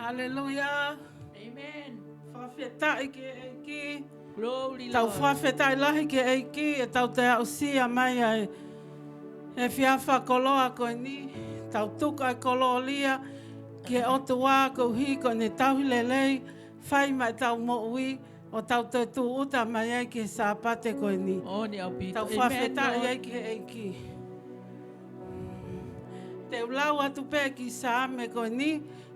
Hallelujah. Amen. Whawhetai ke eiki. Glory, Tau Lord. whawhetai lahi ke eiki e tau te ausia mai ai. E whiawha koloa koe ni. Tau tuka e koloa lia. Ki e otu wā kou hi ko ne tauhi lelei. Whai mai tau mo'ui. O tau te tu uta mai ai ki e sāpate koe ni. Oh, ni au pito. Tau Amen, whawhetai ai Lord. ke eiki. Te ulau atu pe ki sāme koe ni.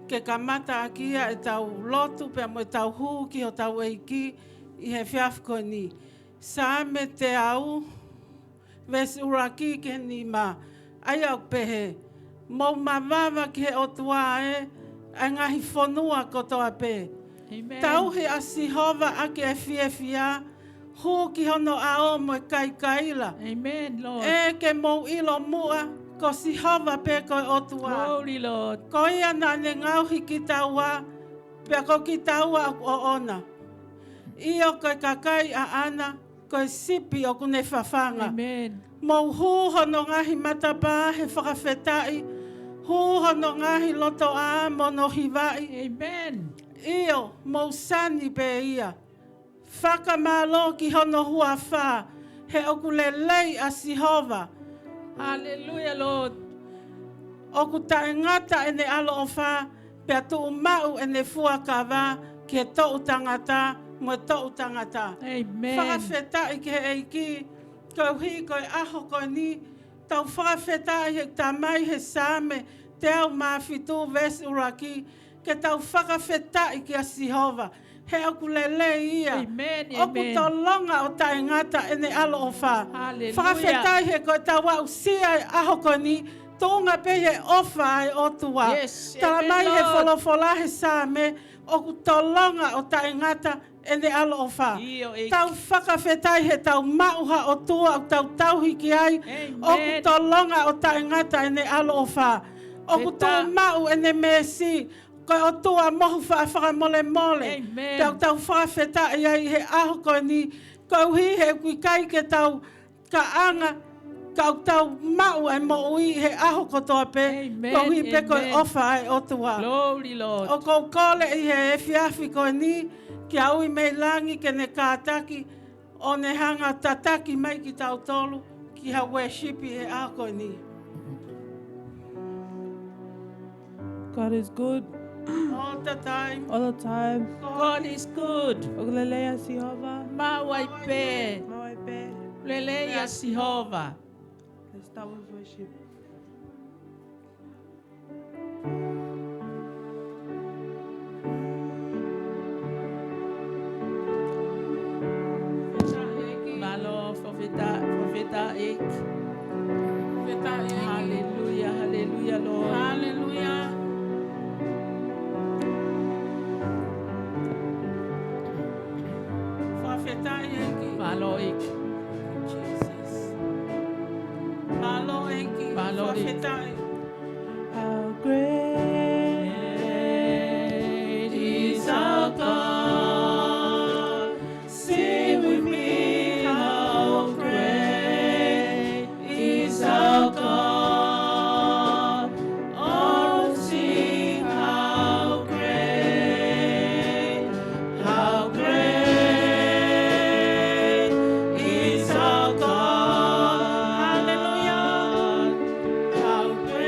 Ke kamata akia e tau lotu pe mo e tau hū ki o tau eiki i he whiawh koe ni. Sāme te au, ves uraki ke ni ma, ai au pehe. Mau mamawa ki he otua e, ai ngahi whonua kotoa pe. Amen. Tau he asihova ake e whia, hū ki hono a o mo e kai kaila. Amen, Lord. E ke mau ilo mua, ko sihova pe koe otua. Glory, Lord. Ko ia na ne ngauhi ki taua, pia ko ki taua o ona. Io koe kakai a ana, koe sipi o kune whawhanga. Amen. Mau hūho no ngahi matapa he whakawhetai, hūho no ngahi loto a mono hiwai. Amen. Io, mau sani pe ia. Whakamalo ki hono hua wha, he oku lelei a Sihova. Hallelujah, Lord. Oku tae ngata ene alo o wha, pia tu umau ene fua kawa, ki e tau tangata, mo e tau tangata. Amen. Whakawhetai ki he eiki, koe hui koe aho koe ni, tau whakawhetai he tamai he sāme, te au mawhitu ves uraki, ke tau whakawhetai ki a Sihova. He oku lele ia. Amen, Oku amen. tau longa o tae ngata ene alo o wha. Hallelujah. Whakawhetai he koe tau au sia e aho koe ni, tōnga pe he ofa ai otua. Yes, Tala amen, mai he Lord. wholofola he sāme, oku tolonga o tae ngata ene alo o wha. Io e- Tau whakawhetai he tau mauha o tua o tau tauhiki ai, Amen. oku tolonga o tae ngata ene alo o wha. Oku Peta. tō mau ene mesi, koe o tua mohu whakamole mole. Amen. Tau tau whakawhetai ai he aho koe ni, koe hi he kui kai ke tau ka anga, kau tau mau e mo ui he aho kotoa pe, Amen, kau hi pe koe amen. ofa ai o tua. Glory, Lord. O kou kole i he efiafi koe ni, ki aui mei langi ke ne kātaki, o ne hanga tataki mai ki tau tolu, ki ha worshipi he aho koe ni. God is good All the time. all the time. God is good. Ogleleia Sihova. Mawai pe. Mawai pe. Leleia Sihova. Let's start with worship. Malo, profeta ek. Hallelujah, hallelujah, Lord. Hallelujah. Whawhetai eki. Malo ek. Jesus. Malo eki. Malo eki. Whawhetai. How great Great is our God. Sing with me, how great is our God. Oh, sing how great is our God. Hallelujah. How great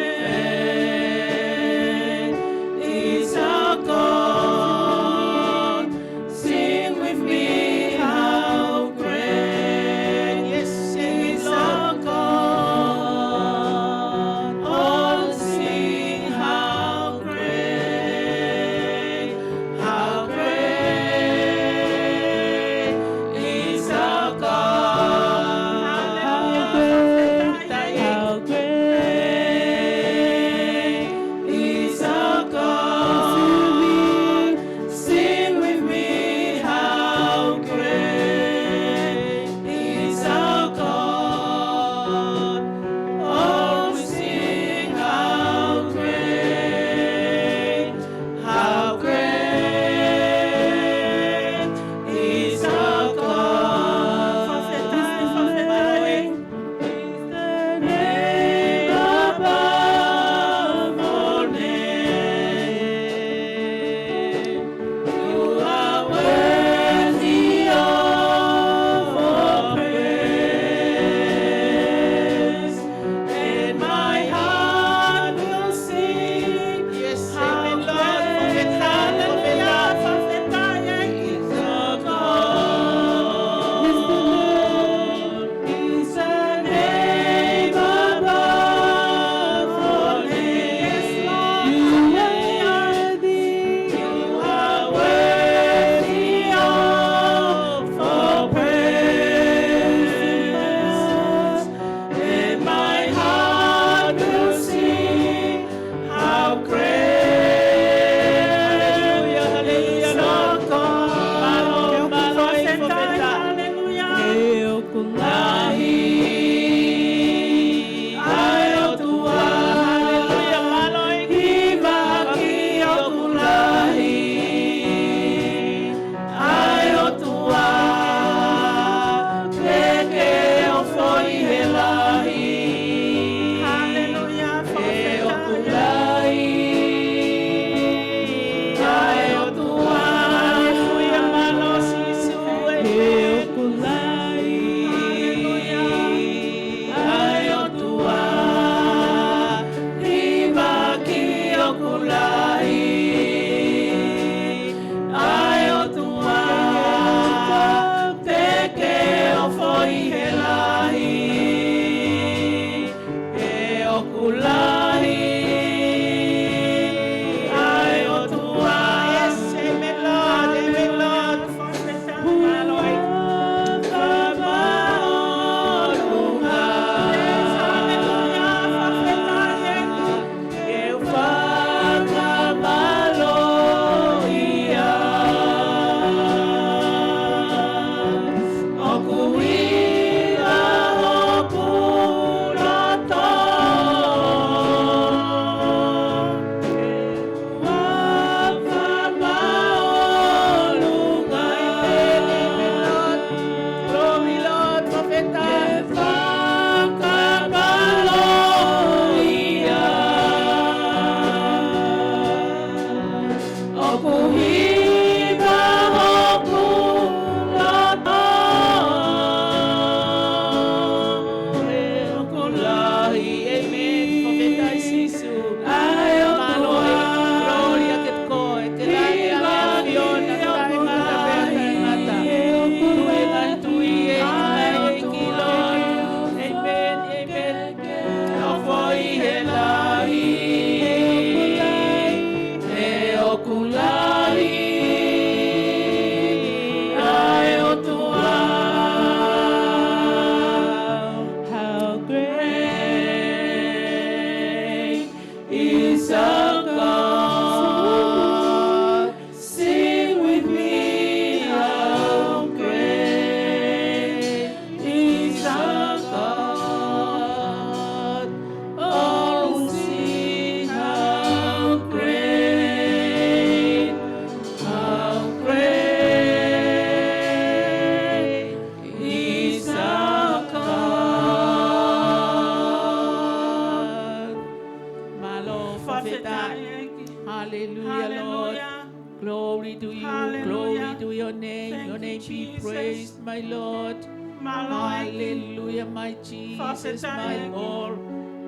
Hallelujah, Lord. Hallelujah. Glory to you. Hallelujah. Glory to your name. Thank Your you, name be Jesus. praised, my Lord. My Lord. Hallelujah, my Jesus, my all.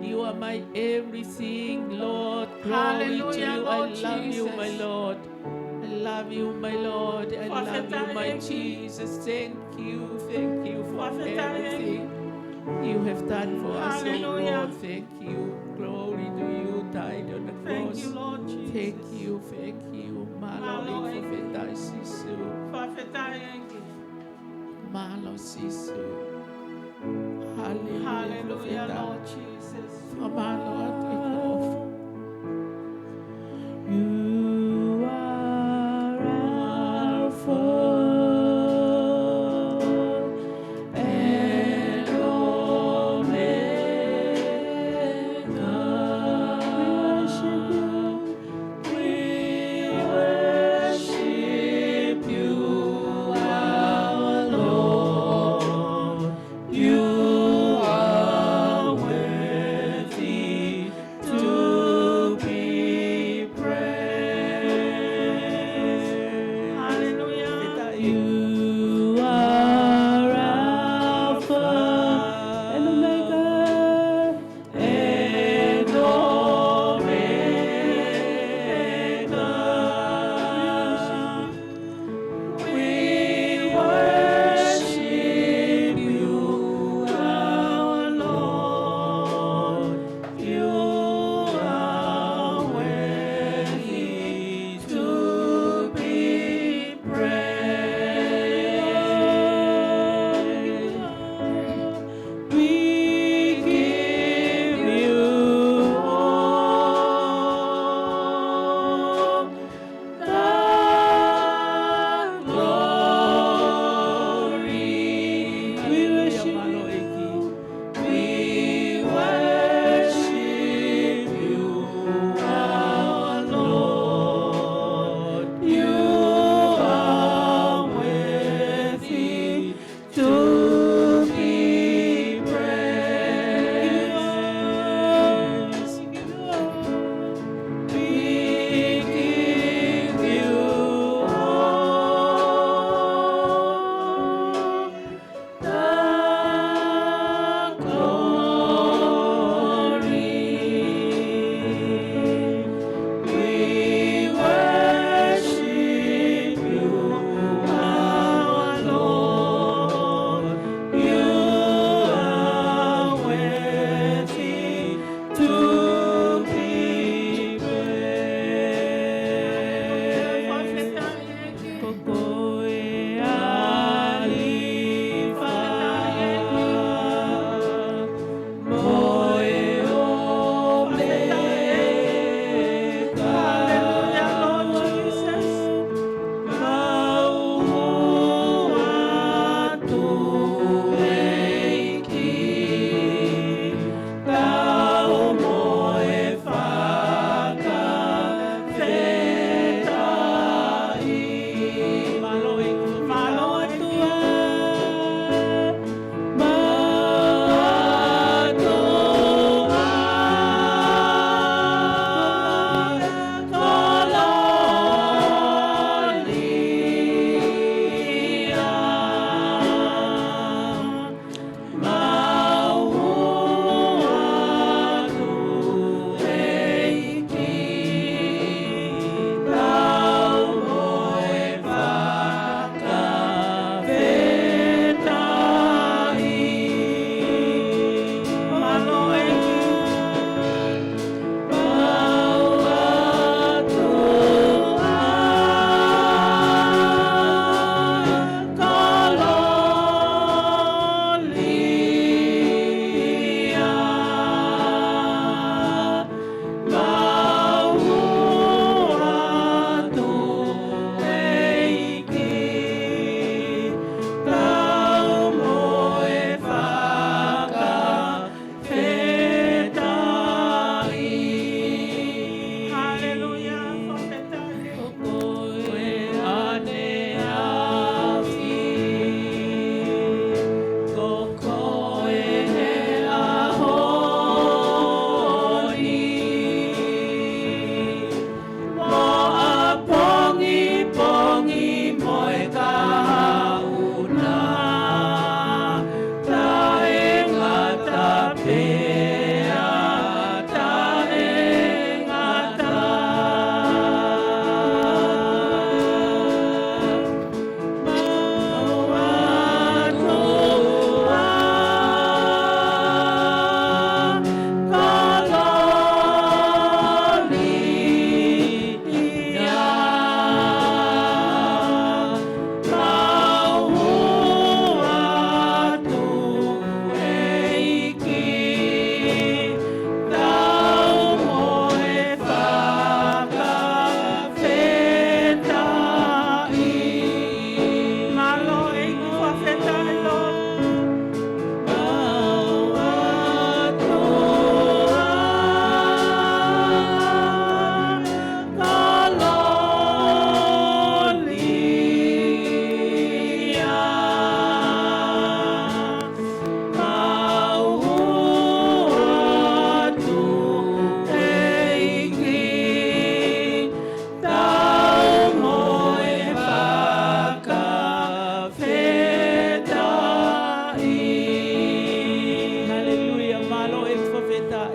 You are my everything, Lord. Glory to Hallelujah, you. I Lord love you, my Jesus. Lord. I love you, my Lord. I love you, my Thank you. Jesus. Thank you. Thank you for Thank you. everything you have done for us, oh Hallelujah. Lord. Thank you. Glory to you, died on the Thank cross. you, Lord Jesus. Thank you, thank you. Malo Malo ikofeta sisu. Malo sisu. Hallelujah, Hallelujah, profeta. Lord Jesus. For my Lord, take off. You are Alpha and Omega. We worship you, our Lord. You are worthy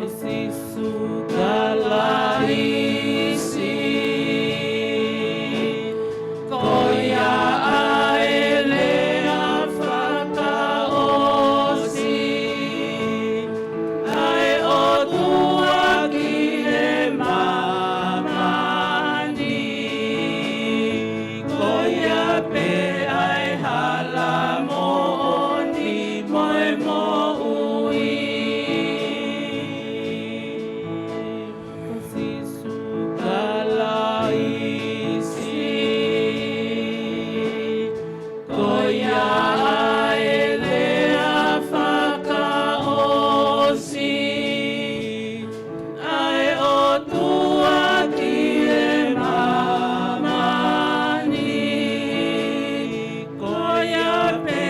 Sisu kalaisi koya aelea whakaosi ai o tua ki e mamani koya pe ai hala mooni moe mo ui Sisu kalaisi koya aelea whakaosi ai o tua ki e mamani koya pe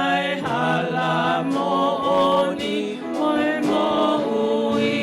ai hala mooni moe mo ui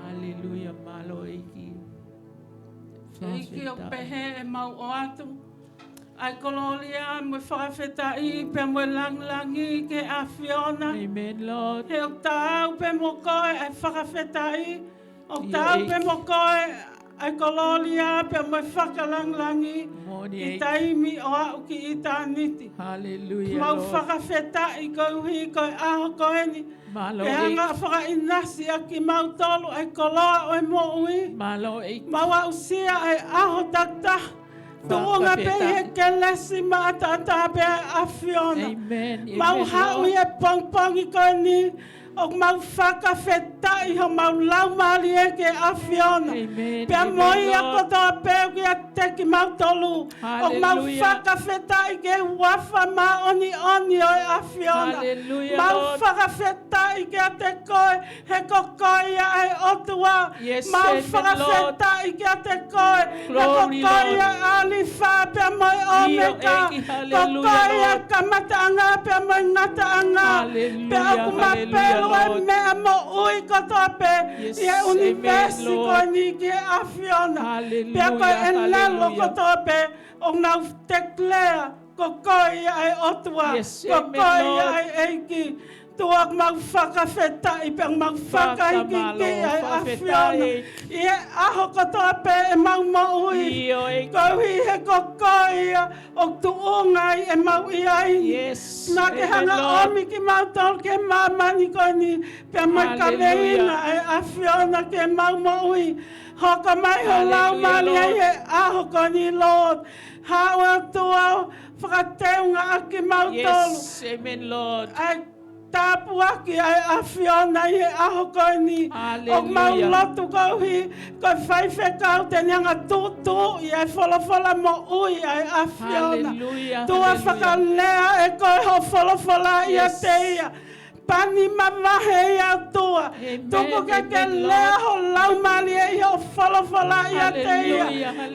Hallelujah, malo eiki. Eiki o pehe e mau o atu. Ai kololia mo whakawhetai pe mo langlangi ke a Fiona. Amen, Lord. He o tau pe mo koe ai whakawhetai. O tau pe mo koe ai kololia pe mo whakalanglangi. Moni I eiki. taimi o au ki i tāniti. Hallelujah, Mau Lord. whakawhetai koe hui koe aho koe ni. Malo E hanga eiki. whakainasi a ki mau tolu ai koloa o e mo ui. Malo eiki. Mau au sia ai aho takta. Tuunga pe he ke lesi ma tata pe a Fiona. Amen. Mau Amen, hau Lord. e pongpongi koe ni. O mau whakawhetai ho mau lau mali e ke a Fiona. Amen. Pea Amen, moi a Lord. kotoa peo ki a te ki mau tolu. O mau Hallelujah. whakawhetai ke wafa ma oni oni o e a Fiona. Hallelujah, Mau Lord. whakawhetai ke a te koe he kokoia ai otua. Yes, Mau amen, whakawhetai ke a te koe he Glory, kokoia ali wha pea moi omeka. eki, hallelujah, Kokoia Lord. kamataanga pea moi ngataanga. Hallelujah, Pea aku hallelujah, mapelo e Lord. mea mo ui kotoa pe. Yes, Ie universi amen, Lord. koe ni ki a Fiona. Hallelujah, Pea koe e lelo hallelujah. kotoa pe. O ngau declare kokoia ai otua. Yes, amen, Kokoia Lord. ai eiki. Tuak mau whakawhetai, pia mau whakaiki ki ai a Fiona. Ie aho kotoa pe e mau maui. Io eiki. Kohi he kokoia o tuungai e mau iai. Yes, Nā ke amen, hanga Lord. omi ki mau tol ke mamani koe ni. Pia mai Hallelujah. kameina e a Fiona ke mau maui. Hoka mai ho lau Hallelujah, mani ai Lord. e aho koe ni Lord. Hawa tuau whakateunga a ki mau tolu. Yes, amen, Lord. Ai Tapua ki ai afiona i aho koe ni. O mau lotu kauhi, koe whaiwhe kau te nianga tūtū i ai wholofola mo ui ai afiona. Tua whakalea e koe ho wholofola i a te ia. Pani mamahe i a tua. Tuku ke lea ho laumali e i ho wholofola i a te ia.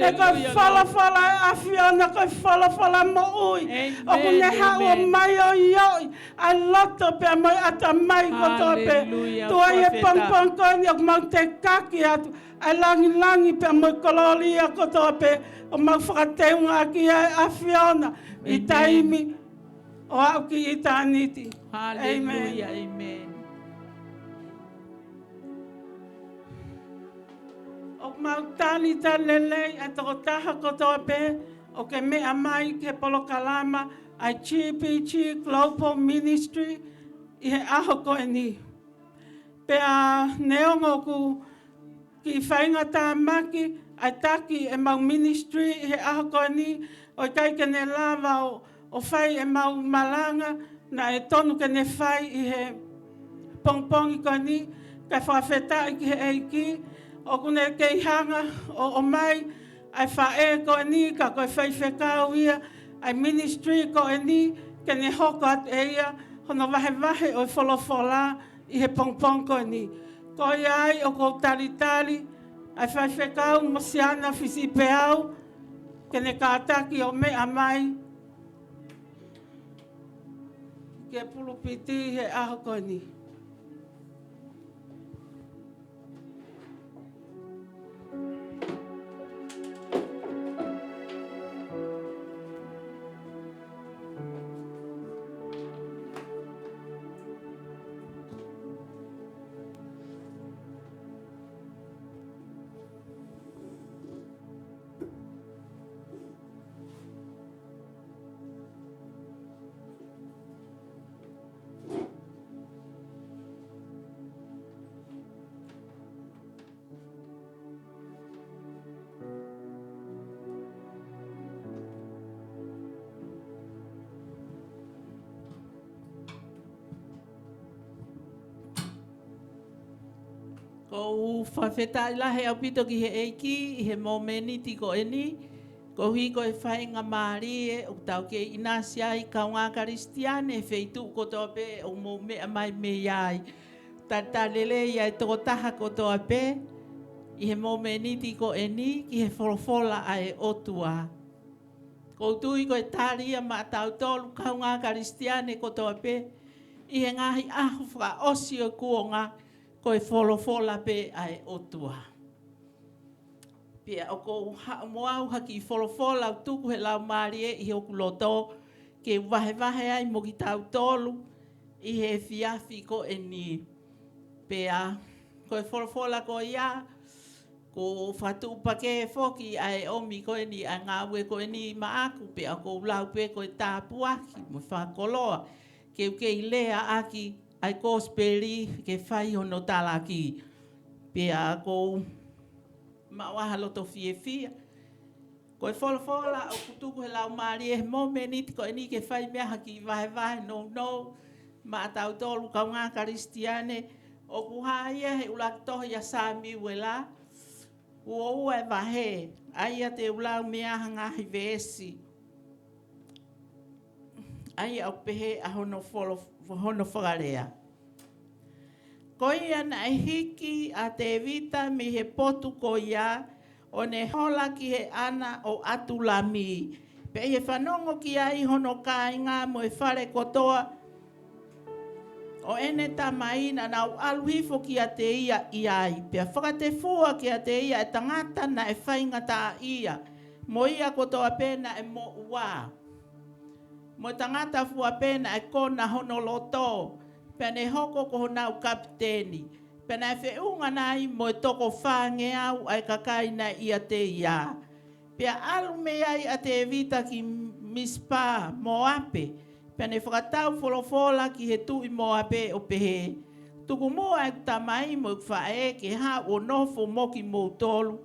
E koe wholofola i afiona, koe wholofola mo ui. O kune hao mai o ioi. Ai loto pe mai ata mai koto pe. Tua i e pongpong koe ni o mau te kaki atu. Ai langi pe mai kololi a koto pe. O mau whakateunga aki ai afiona. I taimi o au ki i tāniti. Hallelujah, amen. O mau tani ta lelei a toko taha kotoa pe. O ke mea mai ke polokalama. Ai GPG Global Ministry i he aho koe ni. Pea neongo ku ki whainga tā maki ai taki e mau ministry i he aho koe ni. O kai ke ne lava o whai e mau malanga na e tonu ke ne whai i he pongpongi koe ni. Kai whawheta i ki he eiki. O kune ke hanga o mai ai whae koe ni ka koe whaiwhekau ia. Ai ministry ko e ni, ke ne hoko at e ia, hono wahe o wholofola i he pongpong ko e ni. Ko i ai o ko tali, ai whaiwhekau mo siana whisi peau, ke ne kātaki o mea mai, ke pulupiti he aho ko e ni. Ko whawheta i lahe au pito ki he eiki, i he momeni tiko eni. Ko hui ko e whainga maari e o tau ke inasia i kaunga karistiane e wheitu kotoa pe o mo mea mai me iai. Tata lele i ai toko taha kotoa pe, i he momeni tiko eni ki he wholofola ai otua. Ko tui ko e taria ma tau tolu kaunga karistiane kotoa pe, i he ngahi ahu wha osi o kuonga, ko e wholofola pe ai otua. Pia o ko moau haki i wholofola au tuku he lau maari e i he oku loto, ke wahe ai mo ki tau tolu, i he fiafi ko e ni. Pia ko e wholofola ko ia, ko whatu pake foki ai omi ko e ni a ngāwe ko e ni maaku, pia ko lau pe ko e tāpuaki mo whakoloa, ke uke i lea aki, ai kosperi ke whai hono talaki. Pea ko mawaha loto fia. Ko e wholofola o kutuku he lau maari e momeni ko e ni ke whai mea haki vahe no. Ma atau tolu kaunga karistiane o kuhaia he ulaktohi a sami wela. Ua e vahe. Aia te ulau mea hanga hi vesi. Aia o pehe a hono whakarea. Ko ia na e hiki a te vita mi he potu ko ia o ne hola ki he ana o atulami. Pe he whanongo ki ai hono kāinga mo e whare kotoa o ene tamaina na au aluhifo ki a te ia i ai. Pea whakate fua ki a te ia e tangata na e whainga tā ia. Mo ia kotoa pena e mo ua. Mo tangata fua pena e kona hono loto. Pene hoko ko nau kapiteni. Pena e whiunga nai mo e toko whange au ai kakai na ia te ia. Pea alu me ai a te vita ki mispa mo ape. Pene whakatau wholofola ki he tui mo ape o pehe. Tuku mua e tamai mo whae ke ha o nofo moki mo tolu.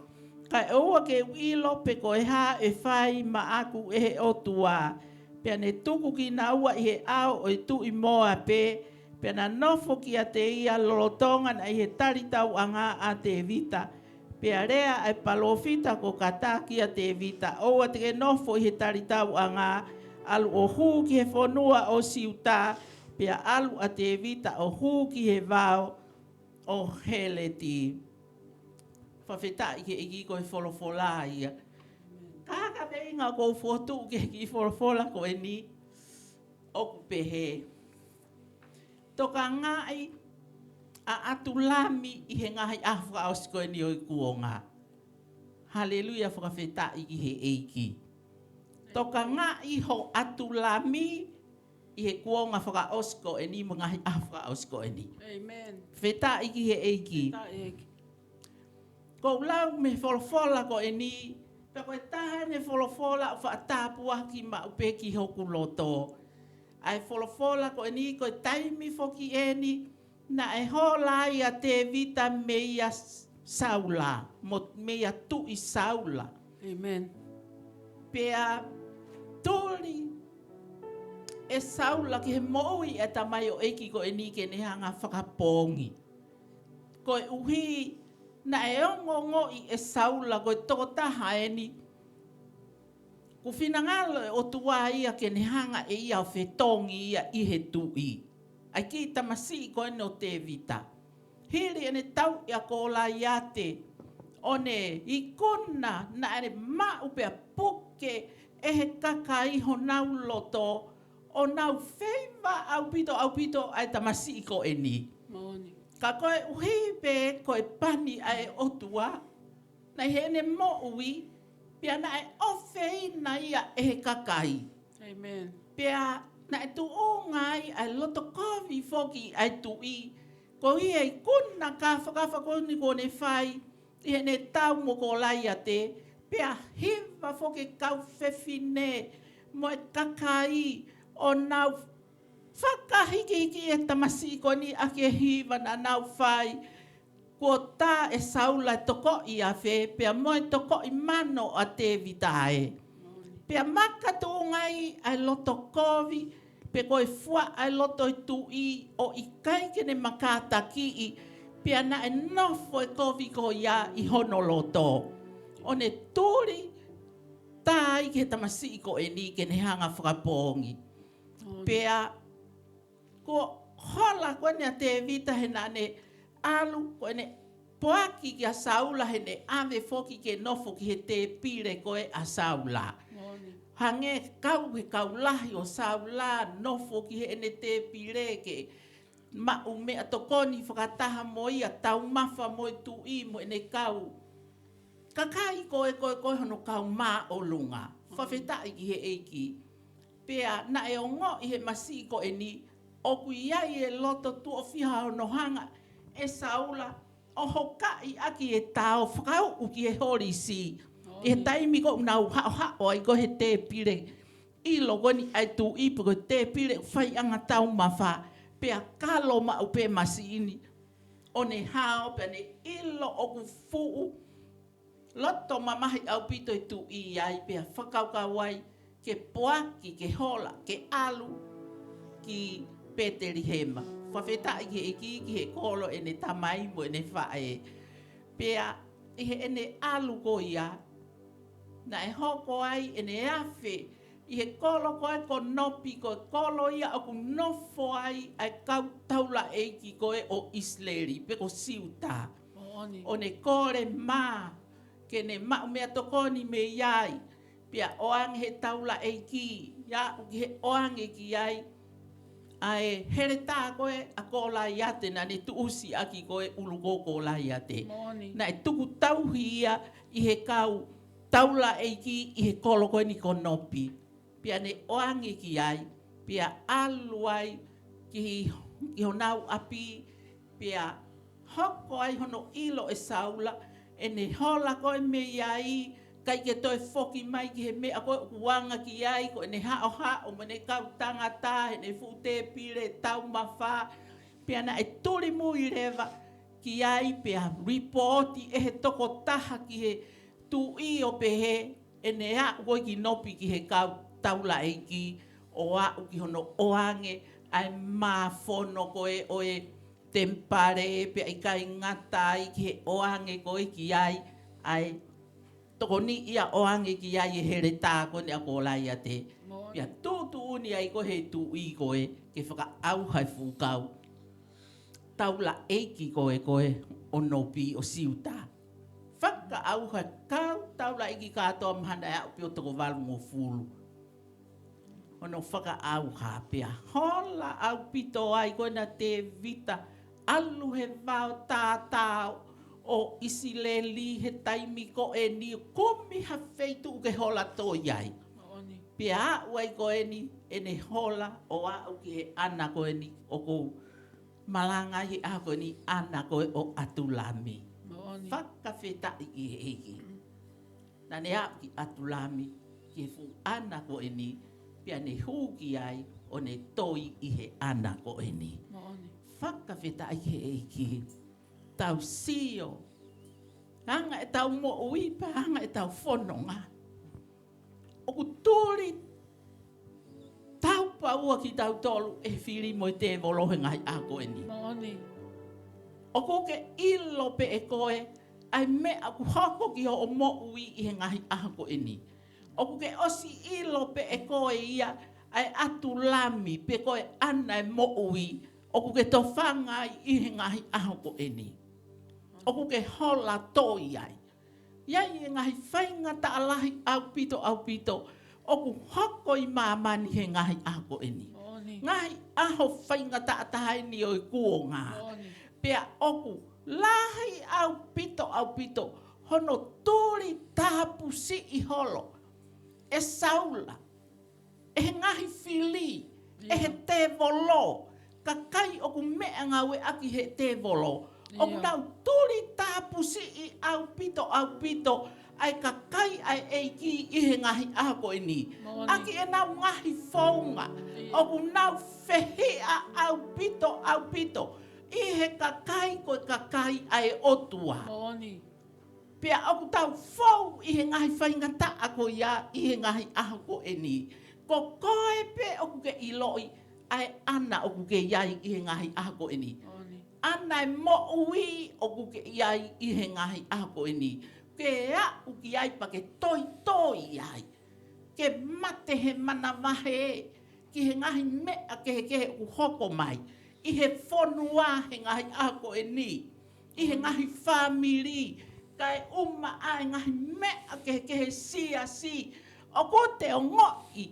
Kai oua ke uilo pe ko e ha e whai ma aku e he otua. Pea ne tuku ki na ua i he au o e tui mo ape. Pea na nofo ki a te ia lolotonga na i he tari tau anga a te vita. Pea rea ai palofita ko kata ki a te vita. O a te nofo i he tari tau anga alu o hū ki he whanua o siuta. Pea alu a te vita o hū ki he vao o heleti. Whawheta i ke iki ko e wholofola ia. Kaka pe inga ko fotu ke ki wholofola ko e ni. Oku pehe. Toka ngai a atulami i he ngahi awha o sko e ni o i kuonga. Haleluia whakawheta i ki he eiki. Toka ngai ho atulami i he kuonga whakaosko e ni mga awha o sko e ni. Amen. Wheta i ki he eiki. Ta eki. Ko lau me wholofola ko e ni. Pea koe taha ne wholofola o whaatapua ki ma upe ki hoku loto. Ai wholofola ko e ni koe taimi foki e ni. Na e hola i a te vita meia saula. Meia tui saula. Amen. Pea tuli e saula ki he moui e tamai o eki ko e ni ke ne hanga whakapongi. Ko e uhi na e ongo i e saula ko e toko taha e ni. Ko whinangalo e o tua ia ke ne hanga e ia o whetongi ia i he tui. Ai ki tamasi ko e no te vita. Hiri ene tau ia ko la iate. One i kona na ere mau pea puke e he kaka iho nau loto. O nau feiva au pito ai tamasi ko e ni. Moni. Ka koe uhipe koe pani ai otua. Na hene mo ui. Pea na e ofei na ia e he kakai. Amen. Pea na e tu o ngai ai loto kovi foki ai tu i. Ko hi e kuna ka whakawhakoni ko ne whai. I hene tau mo ko lai a te. Pea hiva foki kau whewhine. Mo e kakai o nau whakahiki e tamasi ko ni ake hiva na nau whai. Ko tā e saula toko i a whe, pea moe toko i mano a te vitae. Pea maka tō ngai ai loto kovi, pe koe fua ai loto i tu i o i kai kene makata ki i, pea na e nofo e kovi ko ia i hono loto. O ne tūri tā i ke tamasi ko e ni kene hanga whakapongi. Pea ko hola koe a te vita he nane alu koe ne poaki ki a saula he ne ave foki ke nofo ki he te pire koe a saula. Hange kau he kaulahi o saula nofo ki he ne te pire ke ma ume a tokoni whakataha mo ia tau mafa mo i tu i mo ne kau. Kakai koe hono kau ma o lunga. Whawhetai ki he eiki. Pea na e ongo i he masi ko e ni oku iai e loto tu o whiha no hanga e saula o hokai aki e tau whakau uki e hori si. E he taimi ko unau hao ai ko he te pire. I logoni ai tu ipu ko te pire whai anga tau mawha. Pea kalo ma upe masi ini. O ne hao pea ne ilo oku fuu. Loto mamahi au pito i tu i ai pea whakau ka wai. Ke poaki, ke hola, ke alu, ki peteri hema. Whawheta i ki he kolo e ne tamai mo e ne whae. Pea, i he ene alu ko ia. Na e hoko ai e ne awhi. I he kolo koe ko nopi ko kolo ia o ku nofo ai ai kau taula eiki koe o Isleri. Pe ko siuta. O ne kore maa. Ke ne mau mea tokoni me iai. Pea oang he taula e ki, ya uki he oang e ki ai, ai here tā koe a ko la iate na ne tuusi aki koe uluko ko la iate. Na e tuku tauhi ia i he kau taula e ki i he kolo koe ni konopi. Pea ne oang e ki ai, pea alu ai ki honau api, pea hoko ai hono ilo e saula, e ne hola koe me iai, kai ke toi foki mai ki he mea koe uanga ki ai, ko ne hao mo ne kau tangata, he ne fute pire tau mawha. Pea na e turi mui rewa ki ai, pea reporti e he toko taha ki he tu i o pehe, e ne a koe ki nopi ki he kau taula eiki, o a uki hono oange, ai mafono koe oe tempare pe ai kai ngata ai ke oange koe ki ai tokoni ia oange ki ai e here tā kone a kolai a te. Pia tūtu uni ai ko he tu i koe ke whaka au hai fūkau. Taula eiki koe onopi o siuta. Whaka au hai kau taula eiki kātoa mhanda e au pio toko walu ngō fulu. Ono whaka au hapea. Hola au pito ai koe na te vita. Alu he vau tātau o Isileli he taimi ko e ni. Komi ha feitu ke hola tō iai. Pia wai koe ni e ne hola o au ki he ana koe ni o kou malanga hi a koe ni ana koe o atulami. Whakawheta i he eki. Na ne au ki atulami ki he fu ana koe ni pia ne huki ai o ne toi i he ana koe ni. Whakawheta i he eki. Tau sio. Hanga e tau mo uipa, hanga e tau whanonga. O ku tūri tau paua ki tau tolu e whiri mo te volohe ngai a koe ni. O ko ke ilo pe e koe ai me aku hako ki o mo ui i he ngai a koe ni. O ku ke osi ilo pe e koe ia ai atu lami pe koe ana e mo ui. O ku ke tofanga i he ngai a koe ni. O ku ke hola toi ai. Iai e ngahi whainga ta alahi au pito. O ku hoko i mamani he ngahi ako e ni. Ngahi aho whainga ta atahai ni o i kuo ngā. Pea o ku lahi au pito. Hono tūri tāpu si i holo. E saula. E he ngahi whili. E he te volo. Ka kai o ku mea ngawe aki he te volo. O ku tau tūri tāpu si i au pito. Ai ka kai ai eiki i he ngahi ako e ni. Aki e nau ngahi whaunga. O ku nau whehia au pito. I he ka kai koe ka kai ai otua. Pea o ku tau whau i he ngahi whaingata ako ia i he ngahi ako e ni. Ko koe pe o ku ke iloi ai ana o ku ke iai i he ngahi ako e ni. Ana e mo ui o ku ke iai i he ngahi ako e ni. Ke a u ki ai pa ke toi ai. Ke mate he mana wahe. Ki he ngahi mea ke he u hoko mai. I he whonua he ngahi ako e ni. I he ngahi whamiri. Kai uma ai ngahi mea ke he si. O ko te o ngoi.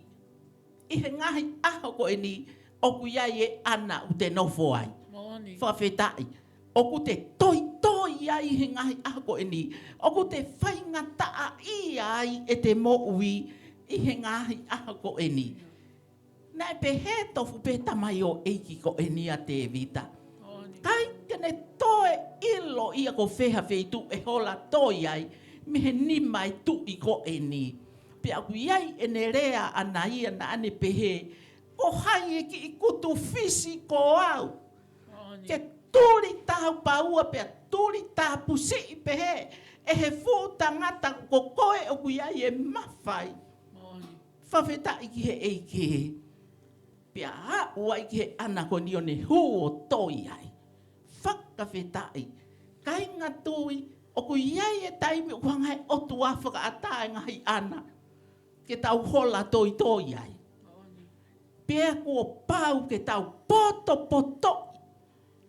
I he ngahi ako e ni. O ku iai e ana u te nofo ai. Whawhetai. O ku te toi ai he ngahi ako e ni. O ku te whainga taa i ai e te mo ui i he ngahi ako e ni. Nai pe he tofu pe tamai o eiki ko e ni a te vita. Kai kene toe ilo ia ko wheha wheitu e hola toi ai me he ni mai tu i ko e ni. Pe aku iai e ne rea ana ia na ane pe he. O hai e ki i kutu fisi ko au. Ke tūri tāu paua pea tūri tā pusi i pehe. E he fū tangata ko koe o ku iai e mawhai. Whawheta i ki he eiki he. Pea haua i ki he ana ko ni o ne hu o toi ai. Whakawheta i. Kai ngā tui o ku iai e taimi o kuangai o tu awhaka ata e ngahi ana. Ke tau hola toi ai. Pea kua pau ke tau poto.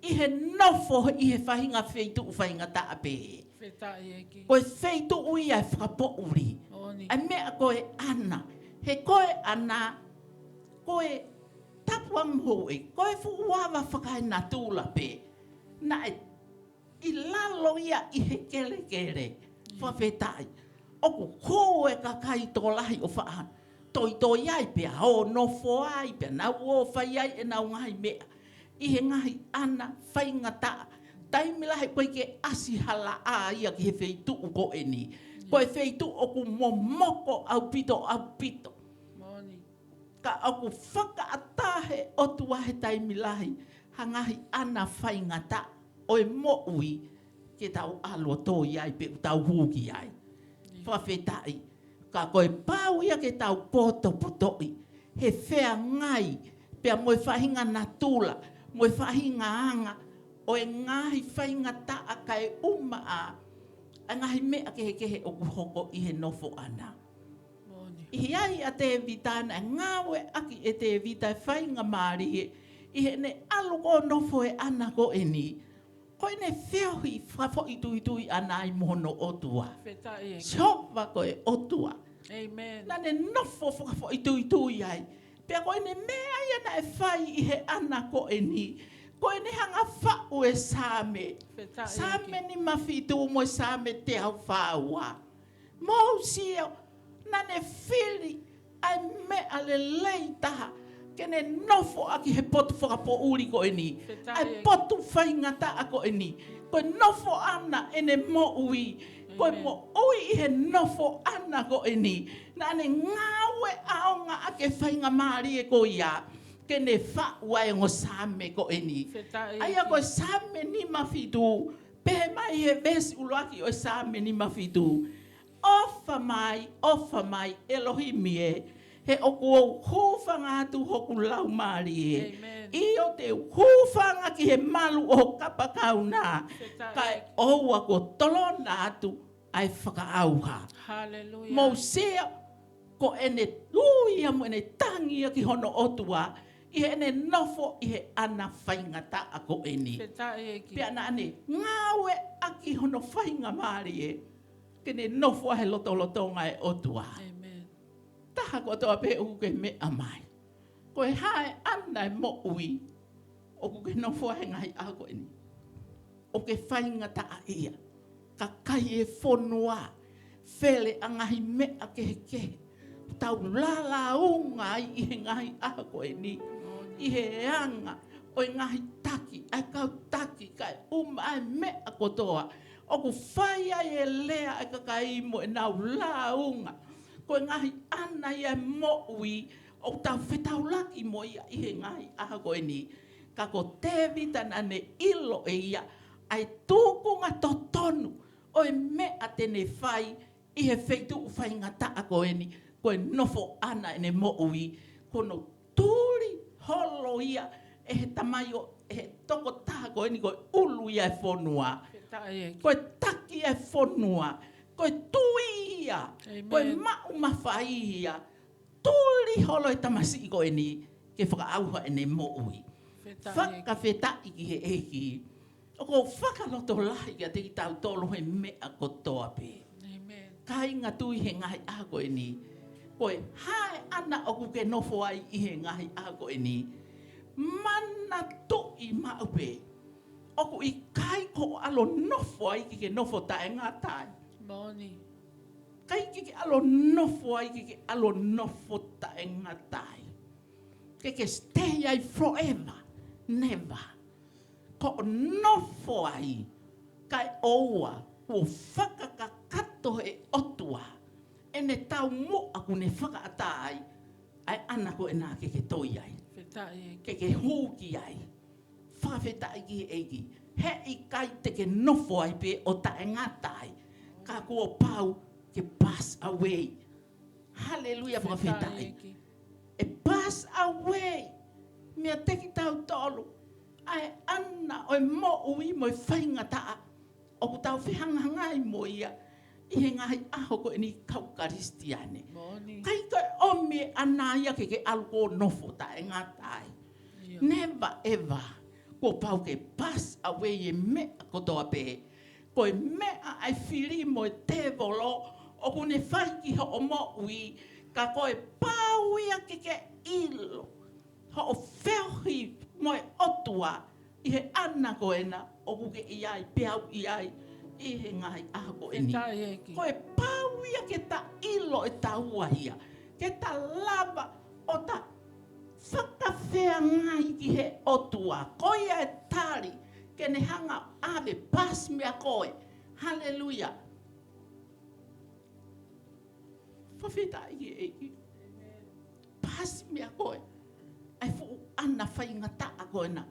I he nofo i he whahinga wheitu whahinga ta ape. Koe wheitu ui ai whakapo uri. Ai mea koe ana. He koe ana. Koe tapuang hui. Koe fuwawa whakai na tūla pe. Na e i lalo ia i he kere. Whawhetai. Oku koe ka kai tō lahi o whaan. Toi ai pia o nofo ai pia nau o whai ai e nau ngai mea. I he ngahi ana whainga ta. Taimi lahi koe ke asi hala a ia ki he wheitu ko e ni. Koe wheitu o ku momoko au pito. Ka aku whaka atahe o tua he taimi lahi. Hangahi ana whainga ta. O e mo ui ke tau alo tō iai pe tau huki ai. Whawhetai. Ka koe pau ia ke tau poto. He whea ngai. Pea moe whahinga na tula, moe whahinga anga, o e ngahi whahinga taa kai uma a ngahi mea kehe o kuhoko i he nofo ana. I ai a te vitana, ngawe aki e te vita e whainga maari i he ne alu ko nofo e ana ko e ni. Ko e ne whiohi whafo i tui ana i mono otua. Shopa ko e otua. Amen. Na ne nofo whafo i tui ai. Pea ko e ne mea ia na e whai i he ana ko e ni. Ko e ne hanga whau e same. Same ni mawhitu mo e same te au whaua. Mou sio. Na ne whiri ai mea le lei taha. Ke ne nofo aki he potu whakapo uri ko e ni. Ai potu whaingata ako e ni. Ko e nofo ana e ne mo ui. Ko e mo ui i he nofo ana ko e ni. Na ne ngawe aonga ake whainga maari e ko ia. Ke ne whaua e ngo same ko e ni. Aia ko e same ni mawhitu. Pehe mai he vesi uloaki o e same ni mawhitu. Ofa mai Elohimi e. He oku o hūwhanga atu hoku lau maari e. I o te hūwhanga ki he malu o kapakau nā. Kai oua ko tolona atu ai whakaauha. Hallelujah. Mou sea ko ene luia mo ene tangia ki hono otua. I he ene nofo i he ana whaingata ako eni. Pea na ane ngawe aki hono whainga maari e. Kene nofo he lotolotonga e otua. Taha ko toa pe uku ke mea mai. Ko e hae ana e mo ui. O ku ke nofo he ngai ako eni. O ke whainga taa ia. Ka kai e whonua. Whele a ngahi mea kehe. Tau lala unga i he ngahi ako eni. I he anga. O e ngahi taki. Ai kau taki kai ai mea kotoa. O ku whaia e lea ai kakai mo e nau la unga. Ko ngahi ana ia mo ui o tau whetau laki mo ia i he ngahi ako e ni. Ka ko te vitana ne ilo e ia ai tūkunga totonu o e mea tene whai i he wheitu whainga ta ako e ni. Ko e nofo ana e ne mo ui. Kono tūri holo ia e he tamaio e he toko taha ko e ni ko e ulu ia e whonua. Ko e taki e whonua. Ko e tui ia, ko e mau mawhai ia, tūri holo e tamasi ko e ni, ke whakaauha e ne mo ui. Whakawhetai ki he eki. O ko whakaloto lahi a te ki tau tolo he mea kotoa pe. Kai ngā tui he ngahi ako e ni. Ko e hae ana o ku ke nofo ai i he ngahi ako e ni. Mana tui mau pe. O ku i kai ko alo nofo ai ki ke nofo tae ngatai. Moni. Kai ki alo nofo ai ki alo nofo ta e ngatai. Ke stay ai forever. Never. Ko nofo ai. Kai oua. Ko whakakakato e otua. E ne tau mo aku ne whakaatai. Ai ana ko e nā ke toi ai. Ke hūki ai. Whawhetai ki eiki. He i kai te ke nofo ai pe o ta e ngatai. Ka kua pau ke pass away. Hallelujah whakawhetai. E pass away. Mea teki tau tolu. Ai ana o mo ui mo whainga taa. O ku tau whihangangai mo ia. I he ngahi aho ko ni kaukaristiane. Kai koe ome anaia ke alko nofo ta e ngatai. Never ever. Ko pau ke pass away e mea kotoa pe. Ko e mea ai whiri mo e te volo, o kune whai ki ho o mo ui, ka ko e pau ia ke ilo. Ho o whewhi mo e otua, i he ana ko ena, o kuke iai, peau iai, i he ngai ako e ni. Ko e pau ia ke ta ilo e ta ua ia, ke ta lava o ta whakawhea ngai ki he otua, ko ia e tari, ke ne hanga ave pas mea koe. Hallelujah. Whawhetai ki eiki. Pas mea koe. Ai fu ana whainga taa koe na.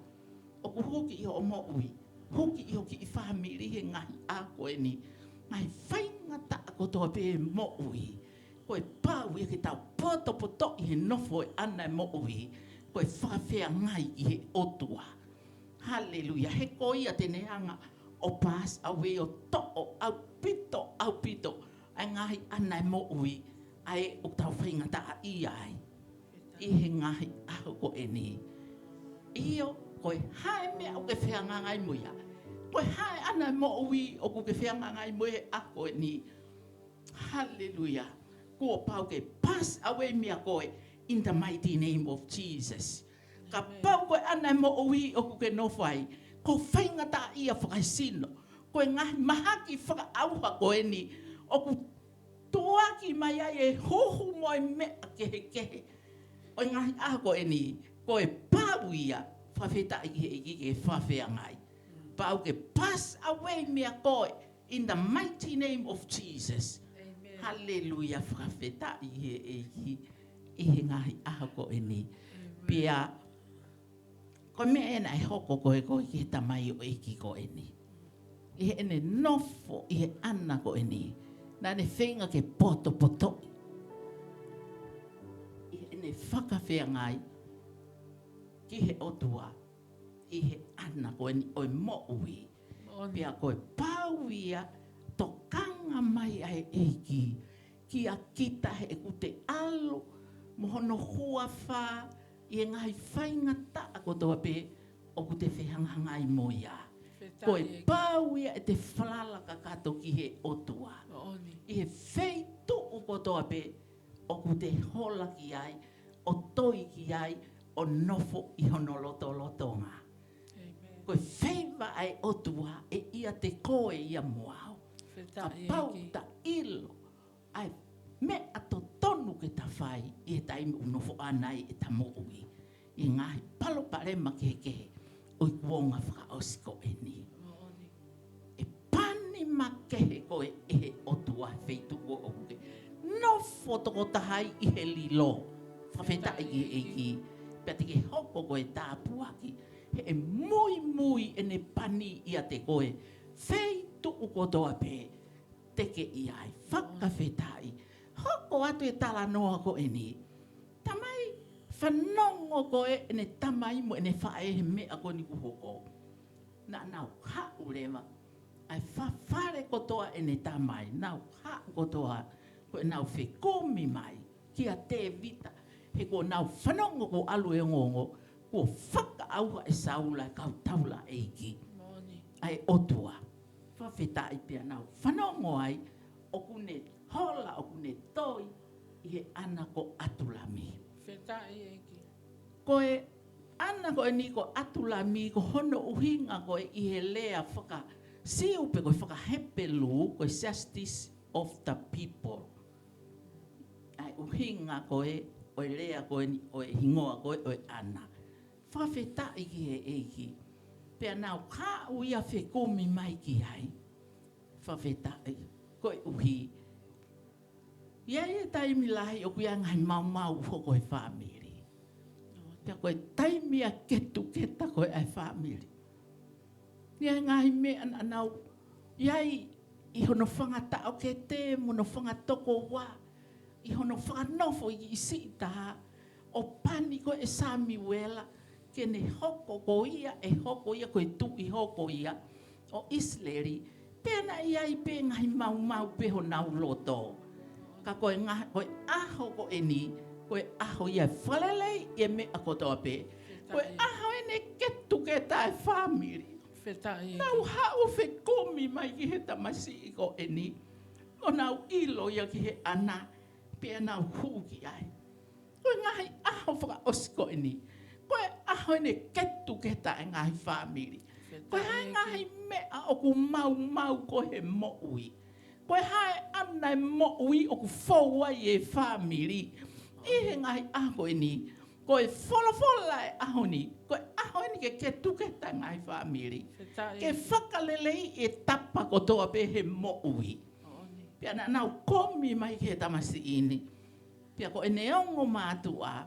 O ku hoki i o mo ui. Hoki i hoki i whamiri he ngahi a koe ni. Mai whainga taa ko toa pe mo ui. Koe pāu ia ki tau poto i he nofo e ana e mo ui. koe whakawhea ngai i he otua. Hallelujah. He koia tene anga o pass away o to'o au pito. Ai ngahi anai mo ui ai o tau whainga taa i ai. I he ngahi aho ko e ni. Io koe hae mea o ke whea ngai muia. Koe hae anai mo ui o ke whea ngai muia ako e ni. Hallelujah. Kua pau ke pass away mea koe in the mighty name of Jesus. Ka pau koe anai mo ui o ke nofai. Ko whainga taa ia whakaisino. Koe ngahi mahaki whakaauha koe ni. O ku tuaki mai ai e hohu moi mea kehe. O ngahi ako e ni. Koe pau ia whawheta i ke whawhea ngai. Pau ke pass away mea koe in the mighty name of Jesus. Amen. Hallelujah. Whawheta i he ngahi ako e ni. Pia ko me ena e hoko koe ki he tamai o eki ko e ni. I he ene nofo i he ana ko e ni. Nā ne whenga ke poto. I he ene whakawhea ngai ki he otua. I he ana ko e ni oi mo ui. Pia koe pauia tokanga mai ai eki. Ki a kita he e kute alo. Mohono hua wha. I e ngai whainga ta ako toa pe o ku te whehanganga i moia. Koe pauia e te whalala ka kato ki he otua. I he whei tuku ko toa pe o ku te hola ki ai, o toi ki ai, o nofo i hono lotonga. Koe wheiva ai otua e ia te koe ia moao. Ka pau ta ilo ai me ato tonu ke ta whai i e taimi unofo anai e ta moui. I ngahi palo parema kehe o i kuonga whakaosiko e ni. E pani makehe koe e he otua feitu o oke. No fotoko tahai i he lilo. Whawheta i e ki. Pea te ke hoko koe tāpuaki. He e mui e ne pani i a te koe. Feitu o kotoa pe. Teke i ai. Whakawhetai. Hoko atu e tala noa ko e ni. Tamai whanongo ko e ne tamai mo e ne whae he mea ko ni kuhoko. Na nau hau rewa. Ai whawhare kotoa e ne tamai. Nau hau kotoa. Ko e nau whekomi mai. Kia te vita. He ko nau whanongo ko alu e ngongo. Ko whaka auha e saula kau taula eiki. Ai otua. Whawhetai pia nau whanongo ai. O kune hola o kune toi i he ana ko atulami. Koe ana ko e ni ko atulami ko hono uhinga ko i he lea whaka siupe ko whaka hepelu ko justice of the people. Ai uhinga ko e o lea ko e o hingoa ko e o ana. Whawheta i ki he eiki. Pea nau ka uia whekumi mai ki hai. Whawheta i ko e uhi. Ia e taimi lahi o kuia ngai mau hoko e whamiri. Pea koe taimi a ketu keta koe ai whamiri. Ia ngai me anau. Iai i hono whangata o ke te mono whangatoko wa. I hono whanganofo i isi taha. O pani koe e Samuela. Ke ne hoko ko ia e hoko ia koe tu i hoko ia. O Isleri. Pena iai pe ngai mau peho nau loto. Ka koe aho ko e ni, koe aho ia whalelei e me a kotoa pe. Koe aho e ne ketu ke tae whamiri. Nau hao whekomi mai ki he tamasi i ko e ni. O nau ilo ia ki he ana, pia nau huki ai. Koe ngahi aho whaka osiko e ni. Koe aho e ne ketu ke tae ngahi whamiri. Koe hai ngahi mea o ku mau ko he mo'ui. Koe hae ana e mo'ui o ku whaua i e whamiri. I he ngahi aho e ni. Koe wholofola e aho ni. Koe aho e ni ke tuketa ngahi whamiri. Ke whakalelei e tapa kotoa pe he mo'ui. Pia na nau komi mai ke tamasi ini. Pia ko e neongo mātua.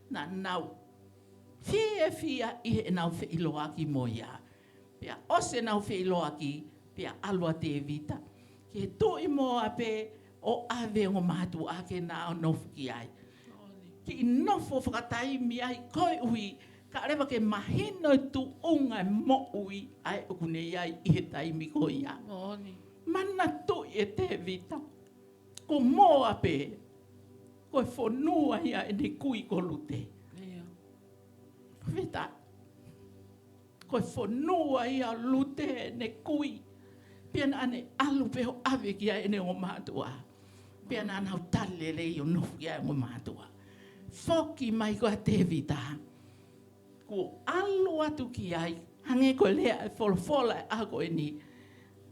Na nau fia i he nau whiiloaki moia. Pia ose nau whiiloaki. Pia alua te vita. Ke tui moa pe o ave ngo mātua ke nā o nofuki ai. ki nofo whakatai mi ai koe ui, ka rewa ke mahino tu unga mo ui ai ukune ai i he taimi ko ia. Moni. Mana tu e te vita. Ko moa pe. Ko e whonua ia e ne kui ko lute. Ia. Vita. Ko e whonua ia lute e ne kui. Piana ane alu peho ave ki ai e ne o mātua. Piana ana au tale le o nofu ki ai o mātua. Foki mai ko a te vita. Ko alu atu ki ai. Hange ko lea e wholofola e ako e ni.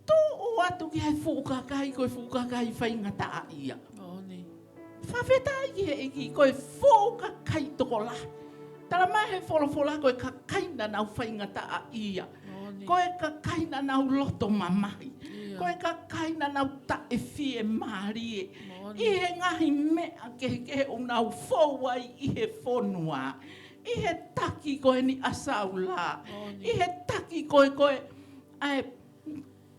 Tu o atu ki ai fukakai ko e fukakai whaingata a ia. Moni. Whawhetai ki he eki ko e fukakai toko la. Tara mai he wholofola ko e kakaina nau whaingata a ia. Moni. Ko e kakaina nau loto mamahi. Ia. Ko e kakaina nau ta e fie marie. Moni. I he ngahi mea ke o nau fowai i he whonua. I he taki ko e ni asaula. Moni. I he taki ko e ai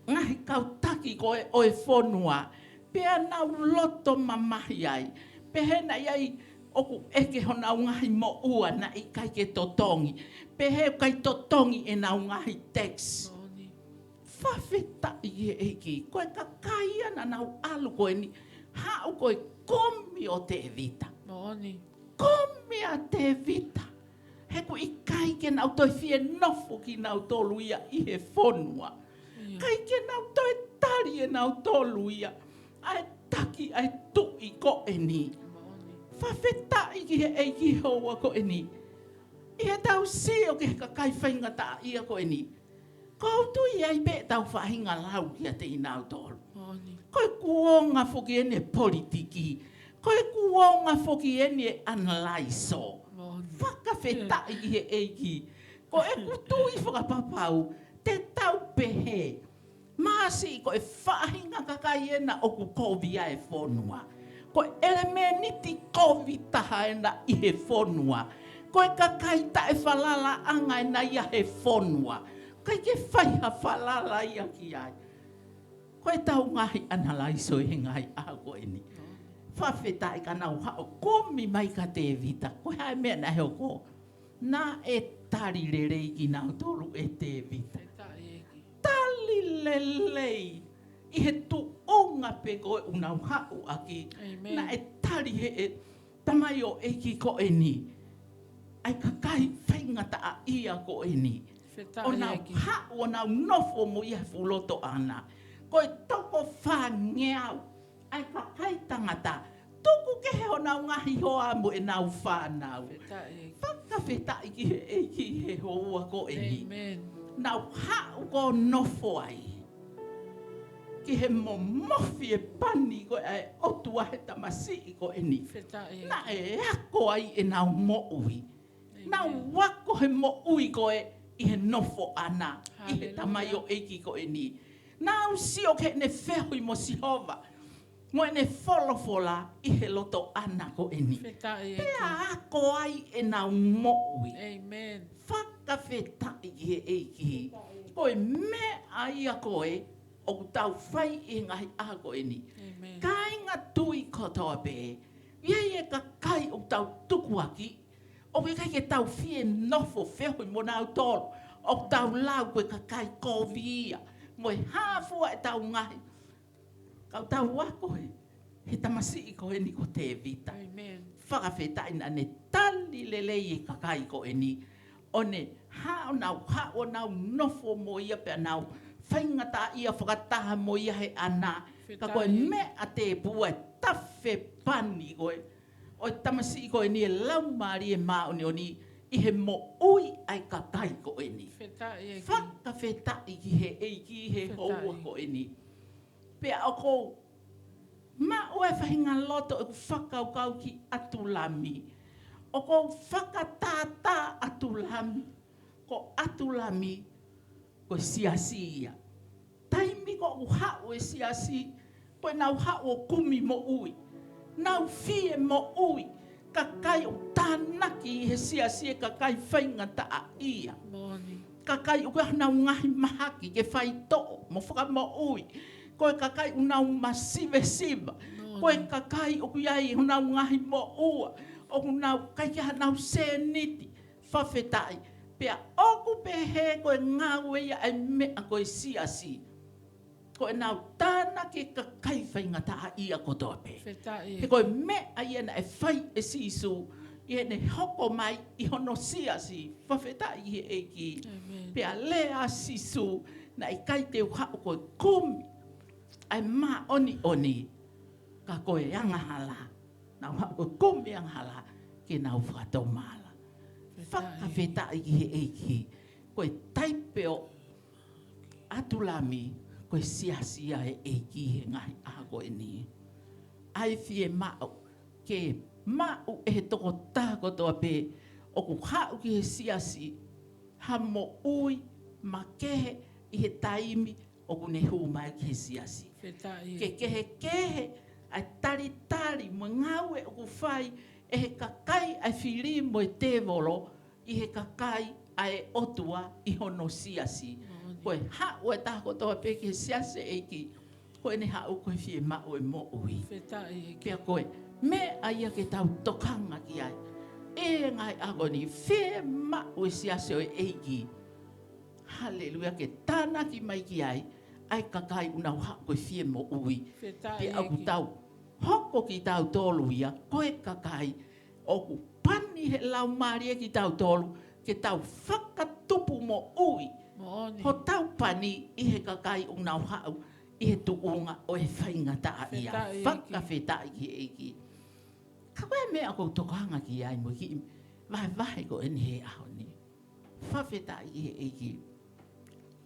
ngahi kau taki ko e o e whonua. Pea nau loto mamahi ai. Pehena iai oku eke ho nau ngahi mo ua na i kai ke totongi. Pehe kai totongi e nau ngahi text. Moni. Whawheta i e eki. Koe kakaia na nau alu koe ni. Hau koe komi o te vita. Moni. Komi a te vita. He ko i kai ke nau toi fie nofo ki nau tolu ia i he whonua. Ia. Kai ke nau toi tari e nau tolu ia. Ai taki ai tu i ko e ni. Moni. Whawheta i ki he eiki hoa ko e ni. I he tau si o ke kakai whaingata ia ko e ni. Kau tu i ai be tau whahinga lau ki a te inau tolu. Moni. Koe kuonga whoki ene politiki. Koe kuonga whoki ene analaiso. Moni. Whakawheta i he eiki. Ko e kutu i whakapapau. Te tau pehe. Maasi ko e whahinga kakai ena o ku kovia e whonua. Ko e me niti kovi taha ena i he whonua. Ko e kakai ta e whalala anga ena ia he whonua. Kai ke whaiha whalala ia ki ai. Ko e tau ngahi analaiso e ngahi ako e ni. Whawheta i ka nau hao komi mai ka te vita. Ko hai mea na heo ko. Nā e tari rerei ki nau tolu e te vita. Wheta eki. Tali lelei. I he tu onga pe koe unau hau aki. Amen. Na e tari he e tamai o eki ko e ni. Ai kakai whaingata a ia ko e ni. Wheta O nau eki. hau o nau nofo mo ia fuloto ana. Koe toko whangeau. Ai kakai tangata. Tuku ke he o nau ngahi hoa mo e nau whanau. Wheta eki. Whakawheta i ki he eiki he hoa ko e ni. Amen. Nau hau ko nofo ai. Ki he mo mofi e pani ko e otua he tamasi i ko e ni. Wheta eki. Na e ako ai e nau mo ui. Nau wako he mo ui ko e i he nofo ana. I he tamai o eiki ko e ni. Nau si o ke ne whehui mo Sihova. Mo e ne wholofola i he loto ana ko e ni. Wheta eki. Pea ako ai e nau mo ui. Amen. Whakawheta i he eiki. Koe me ai a koe o tau whai i ngahi a koe ni. Amen. Kai ngā tui kotoa pē. Iei e ka kai o tau tuku aki. O ke kai ke tau fie nofo whehui mo nau tolo. O tau lau koe ka kai kovia. Mo e hāfua e tau ngahi. Kau tau wako he. He tamasi i koe ni ko te vita. Amen. Whakawheta ina ne tali lelei e ka kai ko e ni. O ne hao nau nofo mo ia pe nau. Whaingata ia whakataha mo ia he ana. Ka koe me a te pua e tawhe pani koe. O tamasi i koe ni e laumari e maoni o ni. I he mo ui ai ka kai ko e ni. Wheta eki. Whakawheta i ki he eiki he Wheta hoa i. ko e ni. Pea o ko ma oe whahinga loto e ku whakaukau ki atulami. O ko whakatata atulami. Ko atulami ko siasia. Taimi ko u hao e siasi. Koe nau hao o kumi mo ui. Nau fie mo ui. Ka kai o tānaki i he siasia ka kai whaingata a ia. Moni. Ka kai o kua nau ngahi mahaki ke whai to'o mo whaka mo ui. Koe ka kai o nau masive siva. Koe ka kai o kuiai o nau ngahi mo ua. o nau kaya nau seniti whawhetai. Pea oku pe he koe ngāwe ia ai mea koe siasi. Koe nau tāna ke kakai whaingata ia kotoa pe. He koe mea ia na e whai e sisu. Ia ne hoko mai I hono siasi. Whawhetai he eki. Pea lea sisu na I kai te uhau koe kumi. Ai mā oni oni. Ka koe angahala. Nau hau koe kumi angahala. Ke nau whakatau mala. Whakawhetai he eki. Koe taipeo atulami. Koe siasia e eki he ngai a koe ni. Ai fie mau. Ke mau e he toko tāko toa pe. O ku hau ki he siasi. Ha mo ui ma kehe I he taimi. O ku ne hu mai ki he siasi. Ke kehe. Ai tari mo ngawe o ku whai. E he kakai ai whiri mo e te volo. I he kakai ai otua I hono siasi. Koe hau e tāko toa pe ke siase eiki. Koe ne hau koe fie mau e mo ui. Pea koe, me aia ke tau tokanga ki ai. E ngai agoni, fie mau e siase o eiki. Haleluia, ke tāna ki mai ki ai. Ai kakai unau hau koe fie mo ui. Pea au tau, hoko ki tau tolu ia, koe kakai. Oku pani he lau maria ki tau tolu. Ke tau whakatupu mo ui. Ho tau pani I he kakai unau hau. I he tuunga o he whaingata ia. Whakawhetai ki eiki. Ka koe mea kou tokohanga ki ai mo ki. Vahe ko eni he aho ni. Whawhetai ki he eiki.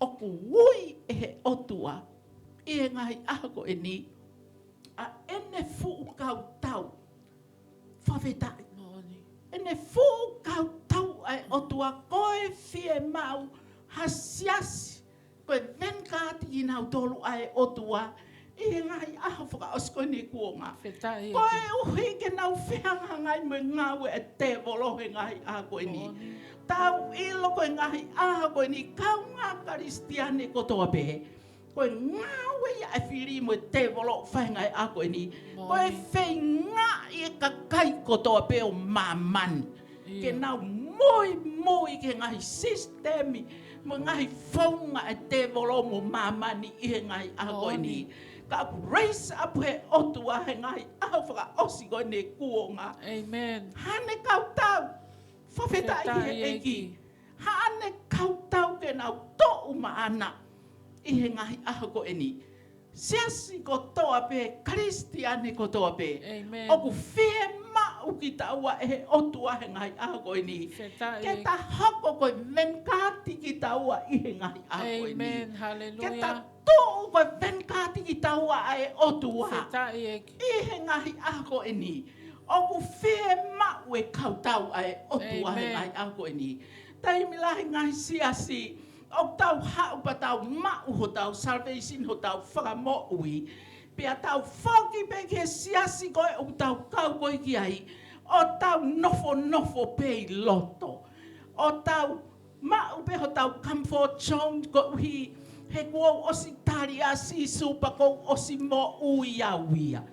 Oku ui e he otua. I he ngai aho ko eni. A ene fuu kau tau. Whawhetai. Ene fuu kau tau ai otua koe fie mau. Hasiasi. Koe venkati I nau tolu ai otua. I ngai aho whaka osko ni kuonga. Koe uhi ke nau whianga ngai mo ngawe e te volo he ngai a koe ni. Tau ilo koe ngai a koe ni. Kau ngā karistiane kotoa pehe. Koe ngawe ia e whiri mo te volo whaingai a koe ni. Koe whai ngā I e kakai kotoa pe o mamani. Ke nau moi ke ngai sistemi. Mo ngai whaunga e te volo mo mamani I he ngai a koe ni. Ka raise up he otua he ngai a whaka osi koe ne kuonga. Amen. Hane kau tau. Whawhetai he eki. Hane kau tau ke nau tō maana. I he ngai a koe ni. Siasi kotoa pe, Kristiane kotoa pe. Amen. Oku whie mau ki taua e he otua he ngai a koe ni. Ke ta hoko koe venkati ki taua I he ngai a koe ni. Amen. Ke ta Hallelujah. tō koe venkati ki taua e otua. I he ngai a koe ni. Oku whie mau e kau tau e otua he ngai a koe ni. Taimilahi ngai siasi. O tau hau pa tau mau ho tau salvation ho tau whakamo ui. Pea tau whoki pe ke siasi koe o tau kau koe ki ai. O tau nofo pe I loto. O tau mau pe ho tau comfort zone ko uhi. He kua osi tari a si supa ko osi mo ui a uia.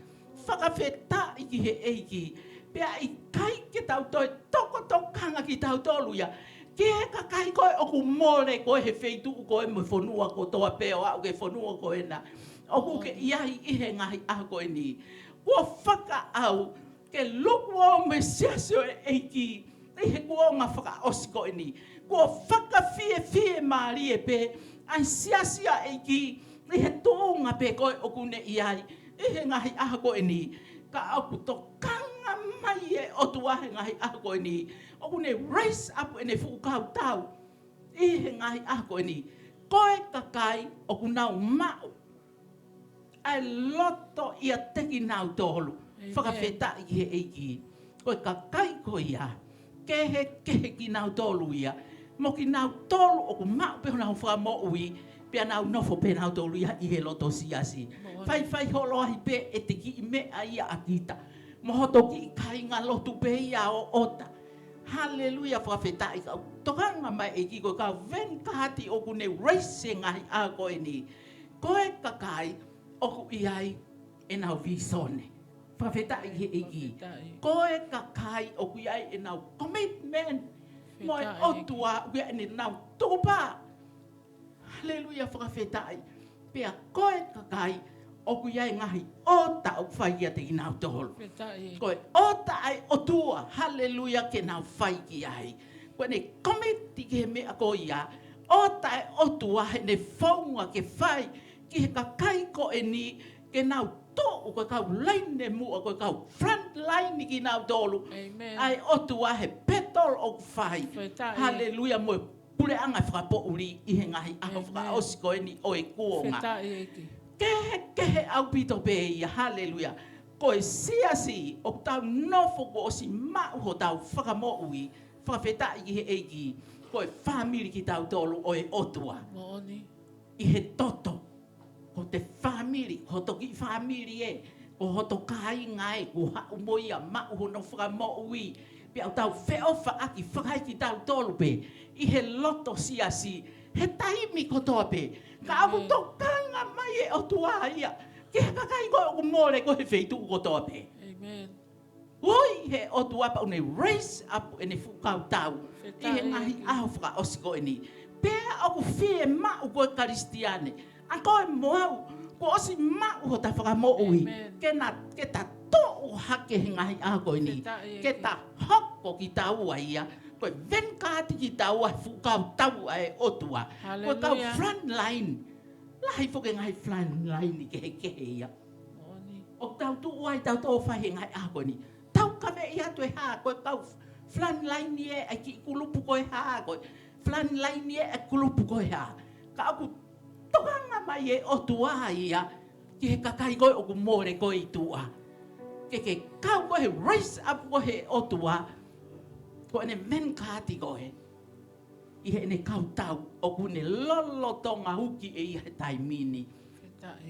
Whakawheta ki he eiki. Pea I kai ke tau toi toko tokanga ki tau toluia. Ke kakai koe oku mole koe he wheitu koe mo whanua ko toa peo au ke whanua koe na. Oku ke iai I he ngahi a koe ni. Kua whaka au ke lukua me siasio e eiki. I he kua ngā whaka osi koe ni. Kua whaka fie maari e pe. Ai siasia eiki. I he tōnga pe koe oku ne iai. I he ngahi a koe ni. Ka aku to kanga mai e otua he ngahi a koe ni. Oku ne raise up e ne whukau tau. I he ngahi a koe ni. Koe kakai oku nau mau. Ai loto ia teki nau tolu. Whakawheta I he eiki. Koe kakai koe ia. Kehe ki nau tolu ia. Mo ki nau tolu oku mau pe hona whakamo ui. Pea nau nofo pe nau tolu ia I he loto siasi. Whai holo ahi pe e te ki mea ia akita. Mohoto ki kai ngā lotu pe ia o ota. Hallelujah, whawhetai kau. Tokanga mai e ki koe kau venkati oku ne reise ngahi a koe ni. Koe kakai oku iai e nau visone. whawheta i he eki. Koe ka kai o kui ai e nau commitment. Moi otua ue ene nau tukupa. Hallelujah whakawheta ai. Pea koe ka kai o kui ai ngahi o ta o whai ia te i nau toholo. Koe o ta ai o tua. Hallelujah ke nau whai ki ai. Koe ne komiti ke he mea ko ia. O ta ai o tua he ne whaunga ke whai. Ki he ka kai ko e ni ke nau to o koe kau laine mua koe kau front line ki nau tolu. Ai o tua he petol o whai. Hallelujah mo pule anga whakapo uri i he ngahi aho whakaosi koe ni o e kuonga. Kehe au pito pe ia, hallelujah. Koe siasi o tau nofo ko o si mau ho tau whakamo ui. Whakawheta i he eiki. Koe whamiri ki tau tolu o e otua. I he toto. Ko te whamiri, ho toki whamiri e. Ko hoto kai ngai, ko hau moia mau ho no whakamo ui. Pe au tau wheofa aki whakai ki tau tolu pe. I he loto siasi. He taimi kotoa pe. Ka au tō kanga mai e o tua ia. Ke haka kai koe o mōre ko he wheitu o kotoa pe. Oi he o tua pa une raise up e ne whukau tau. I he ngahi aho whaka osi koe ni. Pea o ku whie mau koe karistiane. A koe moau. Ko osi mau ho ta whakamo ui. Ke ta tō o hake he ngahi aho koe ni. Ke ta hoko ki tau a ia. Koe venkati ki tau a whukau tau a e otua. Koe kau front line. Lahi whoke ngai front line ni kehe ia. O tau tu uai tau tō whahe ngai a koe ni. Tau kame i atu e haa koe kau front line ni e ai ki kulupu koe haa koe. Front line ni e kulupu koe haa. Ka aku tohanga mai e otua ia. Ki he kakai koe o ku mōre koe i tua. Ke kau koe he raise up koe he otua. Ko ene men kāti koe. I he ene kau tau o kune lolo tonga huki e i he taimini.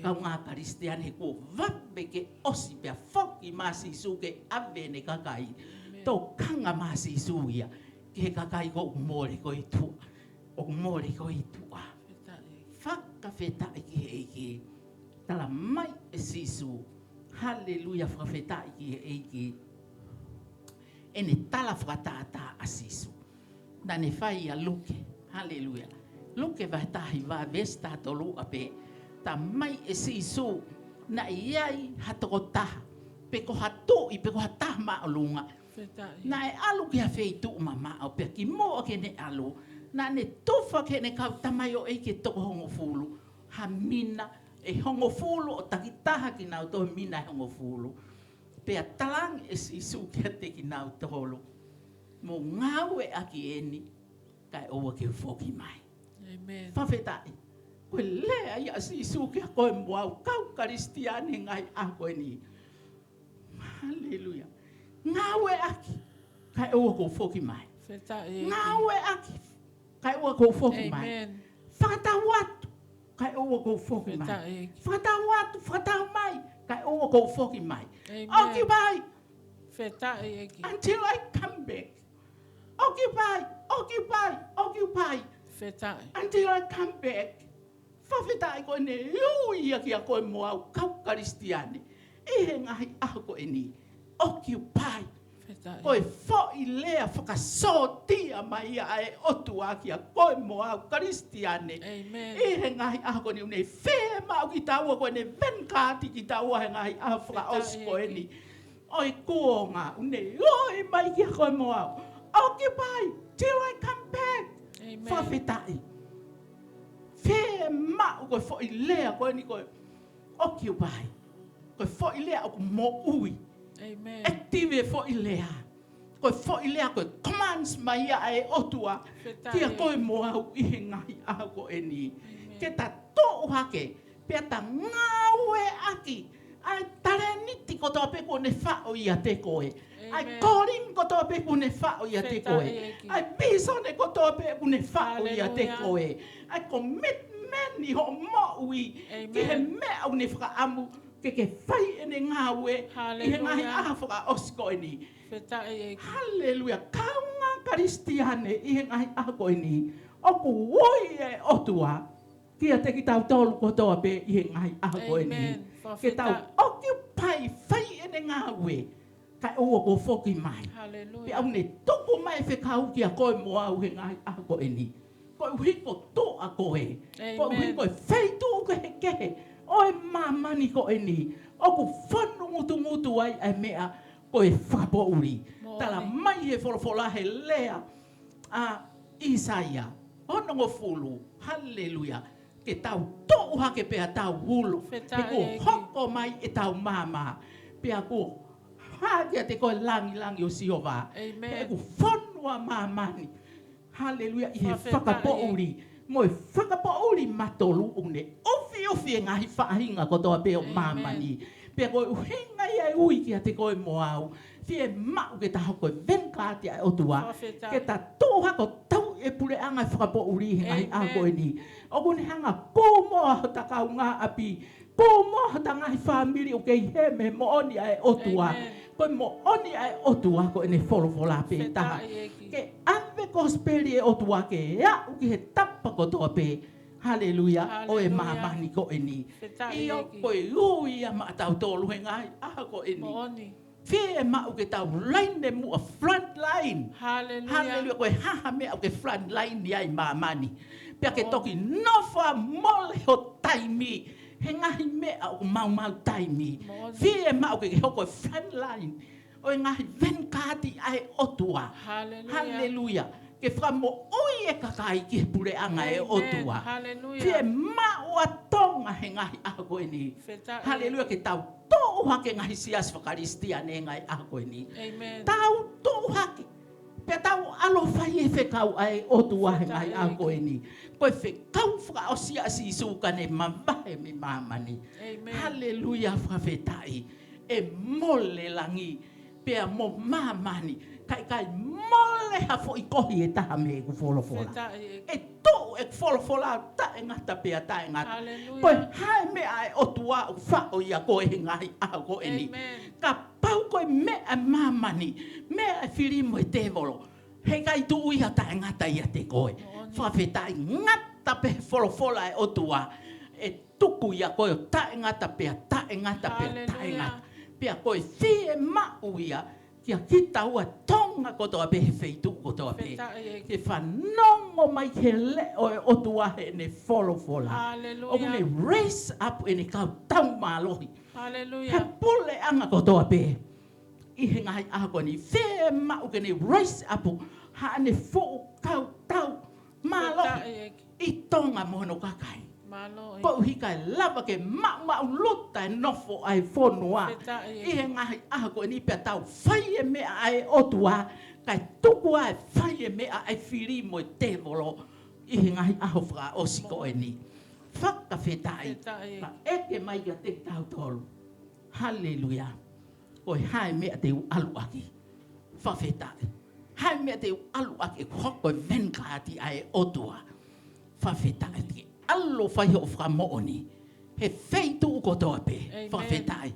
Kau ngā karistian he kua vape ke osi pia whoki masi su ke ave ne kakai. Tō kanga masi su ia. Ki he kakai ko mōre ko i tua. O mōre ko i tua. Whakawheta i ki he eiki. Tala mai e sisu. Hallelujah whakawheta i ki he eiki. Ene tala whakatata a sisu. Nane whai a luke. Hallelujah. Luke vai tahi wā vesta tolu a pe. Ta mai e sisu. Na iai hatoko taha. Peko hatu i peko hataha maalunga. Na e alu ki ha wheitu mama au pe ki mo ke ne alu. Na ne tofa ke ne kau tamai o eike toko hongo fulu. Ha mina e hongo fulu o takitaha ki nau toh mina e hongo fulu. Pea talang e sisu kia te ki nau toholo. Mo ngau e aki eni, kai owa ke whoki mai. Whawhetai. Koe lea ia sisu kia koe mwau kau karistiane ngai a koe ni. Hallelujah. Ngau e aki, kai owa ko whoki mai. Ngau e aki, kai owa ko whoki mai. Whakatau watu, kai owa ko whoki mai. Whakatau watu, whakatau mai. Kai owa ko whoki mai. Occupy. Until I come back. Occupy, occupy, occupy. Until I come back. Whawhetai koe ne iuia ki a koe moau kau karistiane. E he ngahi aho koe ni. Occupy. Koe whoi lea whakasotia mai a e otua ki a koe moau karistiane. E he ngahi aho koe ni une whee mau ki taua koe ne venkati ki taua he ngahi aho whakaosi koe ni. Oi kuonga, une oi mai ki a koe moau. Occupy till I come back. Whawhetai. Whee mau koe whoi lea koe ni koe. Occupy. Koe whoi lea o mo ui. Active whoi lea. Koe whoi lea koe commands mai a e otua. Kia koe moau i he ngahi aho koe ni. Ke ta tō hake. Pea ta ngau e aki. Ai tareniti kotoa pe kone whao ia te koe. Ai koring kotoa pe kone whao ia te koe. Ai bisone kotoa pe kone whao ia te koe. Ai commitment i ho moui. Ki he mea au ne whakaamu. Ke whai ene ngāwe. I he ngahi aha whaka osko ni. Hallelujah. Kaunga karistiane i he ngahi aha koe ni. Oku woi e otua. Kia te ki tau tolu kotoa pe i he ngahi aha koe ni. Ke tau occupy whai ene ne ngā ue, kai o ko foki mai. Pe Hallelujah. au ne toko mai whekau ki a koe mo au he ngai a ko e ni. Koe hiko to a koe. Koe Amen. hiko wheitu ke he kehe. Oe mamani ko e ni. Oku whanu ngutu ai ai mea koe whakapo uri. Mo Tala ni. mai he wholofola he lea a Isaia. Ono ngo fulu. Hallelujah. Ke tau tō hake pea tau hulu. Wheta Pe ko e ki. hoko mai e tau mama. Pea ko hadia te koe langi o siova. Amen. Pe ko whanua mamani. Hallelujah. I he Whawheta whakapo e. uri. Mo e whakapo uri matolu une. Ofi e ngahi whaahinga ko toa peo Amen. mamani. Pe koe uhinga ia e ui kia te koe moau. Fie mau ke taho koe venkati ai otua. Whawheta. Ke ta tōha ko tau e pule anga e whakapo uri he ngahi a Amen. koe ni. O kone hanga kōmoa ho takau ngā api. Kōmoa ho ta ngahi whamiri o kei he me mo oni ai otua. Amen. Koe mo oni ai otua ko ene wholofola pe Wheta taha. e ki. Ke ave kosperi e otua ke ea uki he tapa ko toa pe. Hallelujah. O e Hallelujah. mamani ko e ni. Wheta e Io ki. koe ui a ma tau tōlu he ngai a ko e ni. Mo oni. Fie e ma uke tau line mu a front line. Hallelujah. Hallelujah. Koe haha mea uke front line ni ai mamani. Pea ke toki nofa mole ho taimi. He ngahi mea o mau taimi. Mo oni. Fie e ma uke ke hoko front line. O e ngahi venkati ai otua. Hallelujah. Hallelujah. Ke whamo ui e kakai ki he pure anga e Amen. otua. Hallelujah. Fie ma ua tonga he ngahi a koe ni. Wheta e. Hallelujah. Ke tau tō hake ngahi sias whakaristia ne ngai a koe ni. Amen. Tau tō hake. Pe tau alo whai e whekau ai otua he Wheta ngai e a ki. koe ni. Koe whekau whakaosia si suka ne mamahe me mamani. Amen. Hallelujah whawhetai. E mole langi. Pea mo mamani. Kai mole ha fo i kohi e taha me ku wholofola. Wheta e ki. E tō e wholofola ta e ngata pea ta e ngata. Hallelujah. Koe hae mea e otua u whao ia koe he ngahi a koe ni. Amen. Ka pau koe mea mamani. Mea e whirimo e te volo. He kai tu uia ta e ngata ia te koe. Oni. Whawhetai ngata pe wholofola e otua. E tuku ia koe o ta e ngata pea ta e ngata pea ta e Hallelujah. ngata. Pea koe whie mau ia. Kia kita ua tonga kotoa pe he wheitu kotoa pe. Wheta e ki. Ke whanongo mai ke le o e otua he ne wholofola. O kune Hallelujah. raise up e ne kau tau mālohi. He Hallelujah. pule anga kotoa pe. I he ngai ako ni whee mau ke ne raise up ha ne fō kau tau Wheta mālohi. e ki. I tonga mono kakai. Malo e. Pau hika e lava ke mau luta e nofo ai whonua. Wheta e I ki. he ngahi ako ni pia tau whai e mea ai otua. Kai tuku ai whai e mea ai whiri mo e te volo. I he ngahi aho whaka osiko e ni. Whaka whetai. Wheta e Ka ki. eke mai ka te tau tolu. Hallelujah. Oi hae mea te u alu aki. Whawhetai. Hae mea te u alu aki. Hoko e venkati ai otua. Whawhetai. Te alo whai ho whakamooni. He wheitu uko toa pe. Amen. Whawhetai.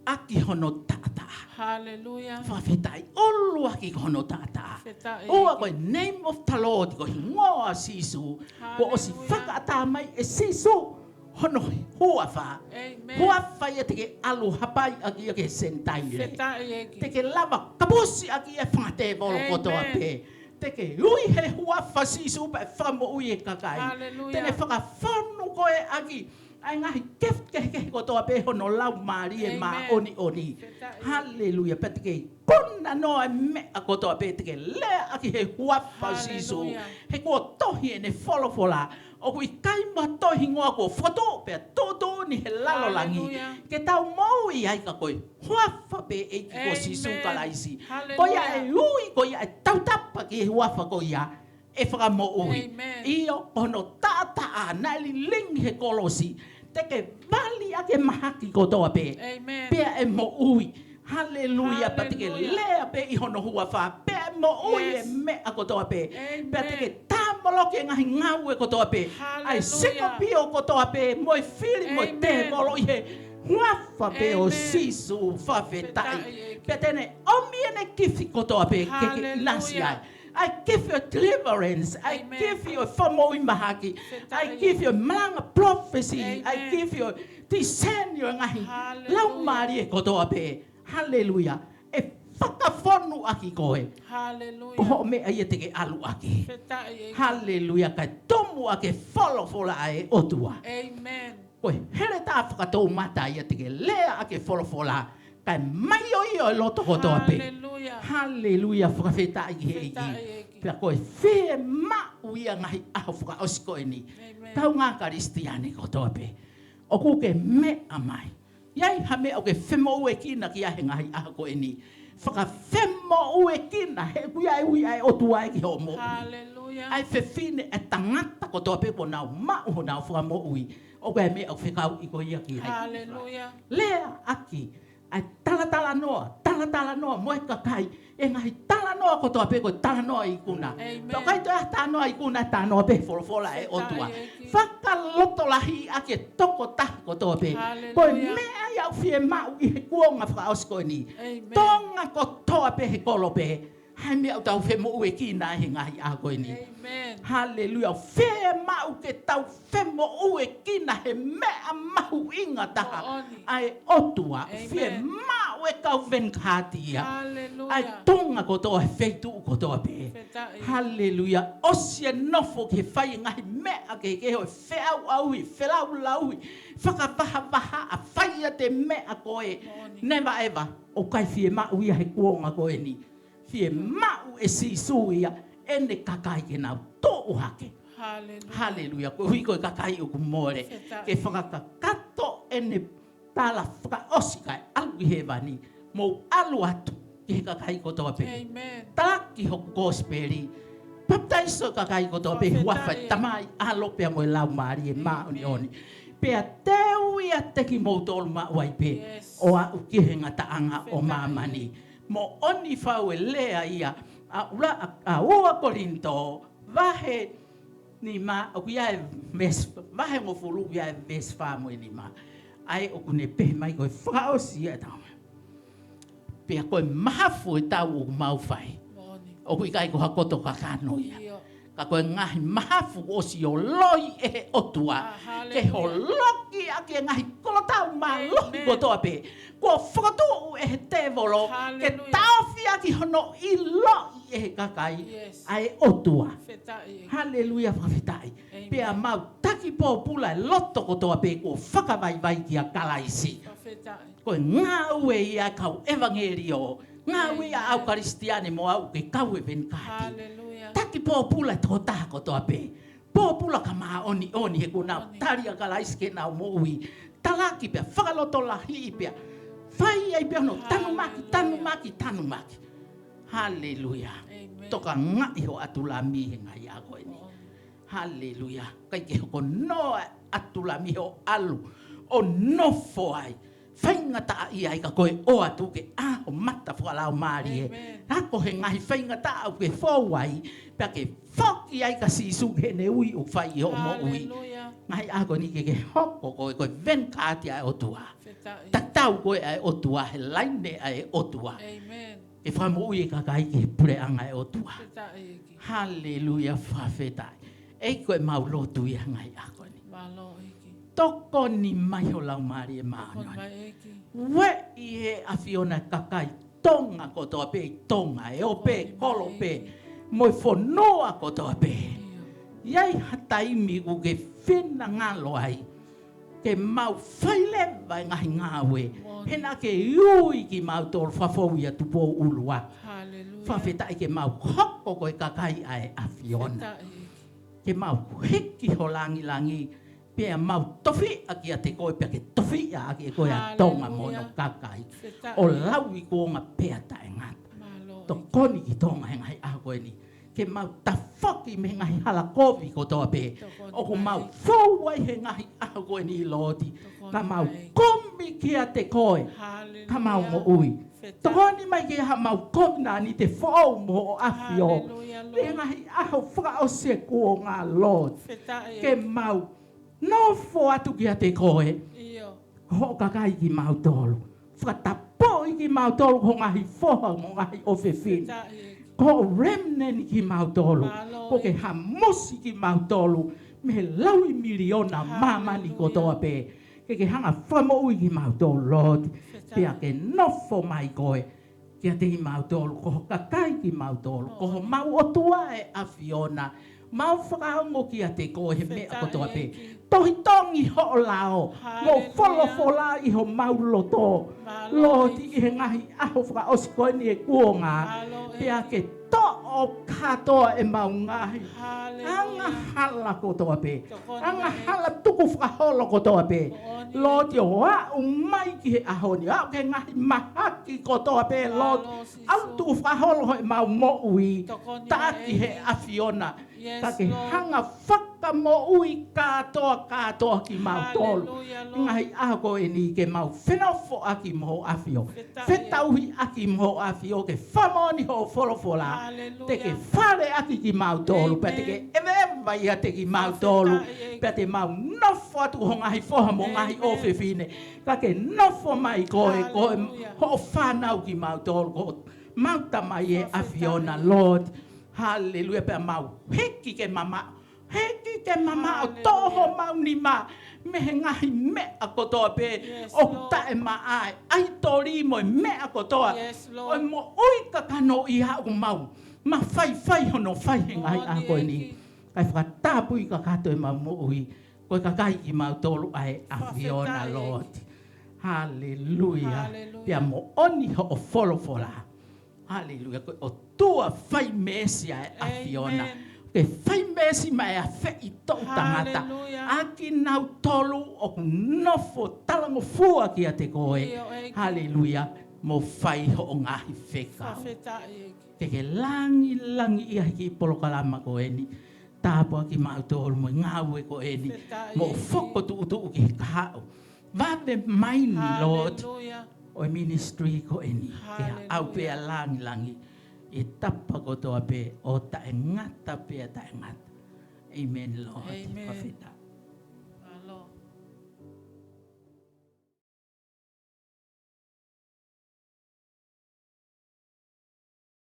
Aki hono tata. Hallelujah. Whawhetai. Olu aki hono tata. Wheta e Oa ki. koe name of the Lord. Ko hingoa sisu. Ko osi Hallelujah. whakata mai e sisu. Hono huafa. Amen. Huafa ia teke alu hapai aki ake sentai le. Wheta e ki. Teke lava kapusi aki e whangate volo kotoa Amen. pe. Teke ui he huafa sisu pa e whamo ui e kakai. Hallelujah. Tene whakawhanu koe aki. Ai ngahi ke kotoa pe hono lau maari e ma Amen. oni. Wheta e ki. Hallelujah. Pa teke kona noa e mea kotoa pe teke lea aki he huafa sisu. Hallelujah. He kua tohi e ne wholofola. O kui kaima tohi ngoa kua whoto pe toto ni he lalolangi. Hallelujah. Ke tau mau i ai ka koe. Huafa pe e ki ko sisu Amen. kalaisi. Hallelujah. Koia e ui, koia e tautapa ki he huafa koia. E whakamo ui. Amen. Io kono tata a nali ling he kolosi. Teke vali ake mahaki kotoa pe. Amen. Pea e mo ui. Hallelujah. Pa teke Hallelujah. lea pe i hono huafa. Pea e mo ui Yes. e mea kotoa pe. Amen. Pea teke tamolo ke ngahi ngau e kotoa pe. Ai Hallelujah. siko pio kotoa pe. Moi fili moi te Amen. molo i he huafa pe o Amen. sisu whawhetai. Whetai. Pea tene omiene kifi kotoa pe. Ke Hallelujah. nasi ai. I give you deliverance. I Amen. give you whamoi mahaki. I Whetai. give you malanga prophecy. I Amen. give you discern your ngahi. Hallelujah. Lau maari e kotoa pe. Hallelujah. E whakawhonu aki koe. Hallelujah. Ko me ai te ke alu aki. Fetai e ki. Hallelujah. Kai tomu ake wholofola e otua. Amen. Koe here tā whakatou mata ia te ke lea ake wholofola. Kai mai o i o loto kotoa pe. Hallelujah. Hallelujah. Whakawheta i he Fetai i. e ki. Pea koe whe mau ia ngahi aho whakaosi koe ni. Amen. Tau ngā karistiane kotoa pe. O kuke me amai. Iai ha me o ke whemo ue kina ki ahe ngahi aho koe ni. Whaka whemo ue kina he kui ai ui ai o tua e ki ho mo. Hallelujah. Ai whiwhine e tangata kotoa pe po nau mau ho nau whaka mo ui. O koe me o whekau i ko ia ki hai. Hallelujah. Lea aki. Ai tala tala noa, moe kakai. E ngahi tala noa kotoa pe koe tala noa i kuna. Amen. Tau kai toa tā noa i kuna tā noa pe wholofola e o tua. Whakaloto lahi ake toko tahi kotoa pe. Hallelujah. Koe mea iau whie mau i he kuonga whakaosi koe ni. Amen. Tonga kotoa pe he kolo pe. Hai mea au tau whemo ue ki nā he ngahi a koe ni. Amen. Hallelujah. Whie mau ke tau whemo ue ki nā he mea mahu inga taha. Mooni. Ai otua. Amen. Whie mau e kau venkātia. Hallelujah. Ai tonga kotoa he wheitu kotoa pe. Fetai. Hallelujah. Osia nofo ke whai ngahi mea ke hoi wheau auhi, whelau lauhi. Whakawaha a whai a te mea koe. Mooni. Never ever. O kai whie mau ia he kuonga koe ni. Whie mau e sisu ia. Ene kakai ke nau tō hake. Hallelujah. Hallelujah. Koe hui koe kakai o kumore. Fetai. Ke whakakato ene tala whakaosi kai alu i he wani. Mou alu atu ki he kakai kotoa pe. Amen. Taki hoku gospeli. Baptaiso kakai kotoa pe huawhai tamai alo pea moe lau maari e maoni oni. Pea teu ia teki mou tolu mauai pe. Yes. O a ukihenga taanga o mamani. Mo oni whau e lea ia. A ura a ua korinto. Vahe ni ma o kia e mes. Vahe mo fulu kia e mes whamoe ni ma. Ai o kune pe mai koe whaosi e tau. Pea koe mahafu e tau o mau whai. Mooni. O kui kai ko hakoto ka kano ia. Io. Ka koe ngahi mahafu o si o loi e otua. Ah, Ke ho hallelujah. loki a ke ngahi kola tau ma loki Amen. ko toa pe. Ko whakatu e he te volo. Ke Hallelujah. tawhia ki hono i loi e he kakai. Yes. Ai otua. Fetai. Hallelujah whawhitai. Amen. Pea mau taki pō pula e loto ko toa pe ko whakawai vai ki a kalaisi. Fetai. Koe ngā ue ia kau evangerio. Ngā ue ia au karistiane mo au ke kau e venkati. Hallelujah. Taki pōpula tō tāko toa pē. Pōpula ka maa oni he kuna Oni. taria ka laisi ke nau moui. Talaki pia, whakaloto lahi pia. Whai ai pia no tanu maki. Hallelujah. Amen. Toka ngai ho atula mihenga i a koe ni. Hallelujah. Kai ke hoko noa atula mi ho alu. O nofo ai. Whaingata i ai ka koe o atu ke aho mata whakalau maari e. Amen. Nako he ngahi whaingata au ke whauai. Pea ke whoki ai ka sisu he ne ui o whai o mo ui. Hallelujah. Ngai ako ni ke hoko koe koe venkati ai otua. Fetai. Tatau koe ai otua he laine ai otua. Amen. E whamu ui e kakai ke pure anga ai otua. Fetai. Hallelujah whawhetai. Ei koe maulotu i ngai ako ni. Malo iki. Toko ni mai ho lau maari e Kon maanoi. mai iki. We i he awhiona kakai tonga kotoa pe tonga e o pe kolo pe moi whonoa kotoa pe. Io. Iai hataimi ku ke whina ngalo ai. Ke mau whaile vai ngahi ngāwe. Moni. Hena ke iui ki mau tōru whawhau ia tupo ulua. Hallelujah. Whawhetai ke mau hoko koe kakai ai awhiona. Fetai. Ke mau hiki ho langi. Pea mau tofi aki a te koe pea ke tofi a aki e koe a tonga mono kakai. Fetai. O laui kuonga pea tae ngata. Malo To iki. koni ki tonga he ngai a koe ni. Ke mau ta whaki me ngai hala kovi ko toa pe. O ko mau whauai he ngai a koe ni loti. Ka mau komi ki a te koe. Hallelujah. Ka mau mo ui. Fetai. Toni mai ke ha mau komna ni te whau mo o awhio. Hallelujah, Me Lord. ngai aho whaka o se kuonga Lord. Fetai. Ke mau no fo atu ki a te koe. Io. Ho kakai ki mau tolu. Whakatapo i ki mau tolu ho ngahi whoha mo ngahi o whiwhin. Fetai. Ko remnen ki mau tolu. Malo Ko ke hamosi ki mau tolu. Me laui miliona mamani ko toa pe. ke hanga whamo ui ki mautolo, Lord. Pia ke nofo mai koe. Kia te i mautolo, ko kakai ki mautolo, ko mau otua e awhiona. Mau whakaongo kia te koe he mea kotoa pe. Tohi tongi ho o lao, mo wholofola i ho mau loto. Lord, i he ngahi aho whakaosi koe ni e kuonga. Pia ke to o katoa e mau ngahi. Anga hala kotoa pe. Anga hala tuku whakaholo kotoa pe. Lord, yo a umai ki he ahoni. Au ke ngahi mahaki kotoa pe, Lord. Au tuku whakaholo ho e mau mo ui. Taki he awhiona. Ka ke hanga whaka mo ui katoa ki mau tolu. Ngai ako e ni ke mau whenofo aki mo awhio. Whetauhi aki mo awhio ke whamoni ho wholofola. Te ke whare aki ki mau tolu. Pea te ke ewewa ia te ki mau tolu. Pea te mau nofo atu ho ngahi whoha mo ngahi ofe whine. Ka ke nofo mai koe ho whanau ki mau tolu. Ko mauta mai e awhiona, Lord. Hallelujah, pe mau heki ke mama o toho mau ni ma me ngahi me a kotoa pe o tae ma ai tori mo me a kotoa o mo ui ka kano i ha o mau ma fai hono fai ngai a koe ni kai whakatapu i ka kato e mau mo ui koe ka kai i mau tolu ai a Fiona, Lord. Hallelujah, pia mo oni ho o folofola. Hallelujah, koe o tua fai mesia e a Fiona. Ke fai mesi mai a fe i tau tangata. Aki nau tolu o nofo talango fua ki a te koe. Hallelujah, mo fai ho o ngahi wheka. Ke langi ia ki polokalama ko eni. Tāpua ki mautolu mo ngāu e ko eni. Mo whoko tu ki kahao. Vave maini, Lord. O ministry ko eni. Ke au pea langi. I tapa ko toa pe o ta e ngata pe ta e ngata. Amen, Lord. Amen.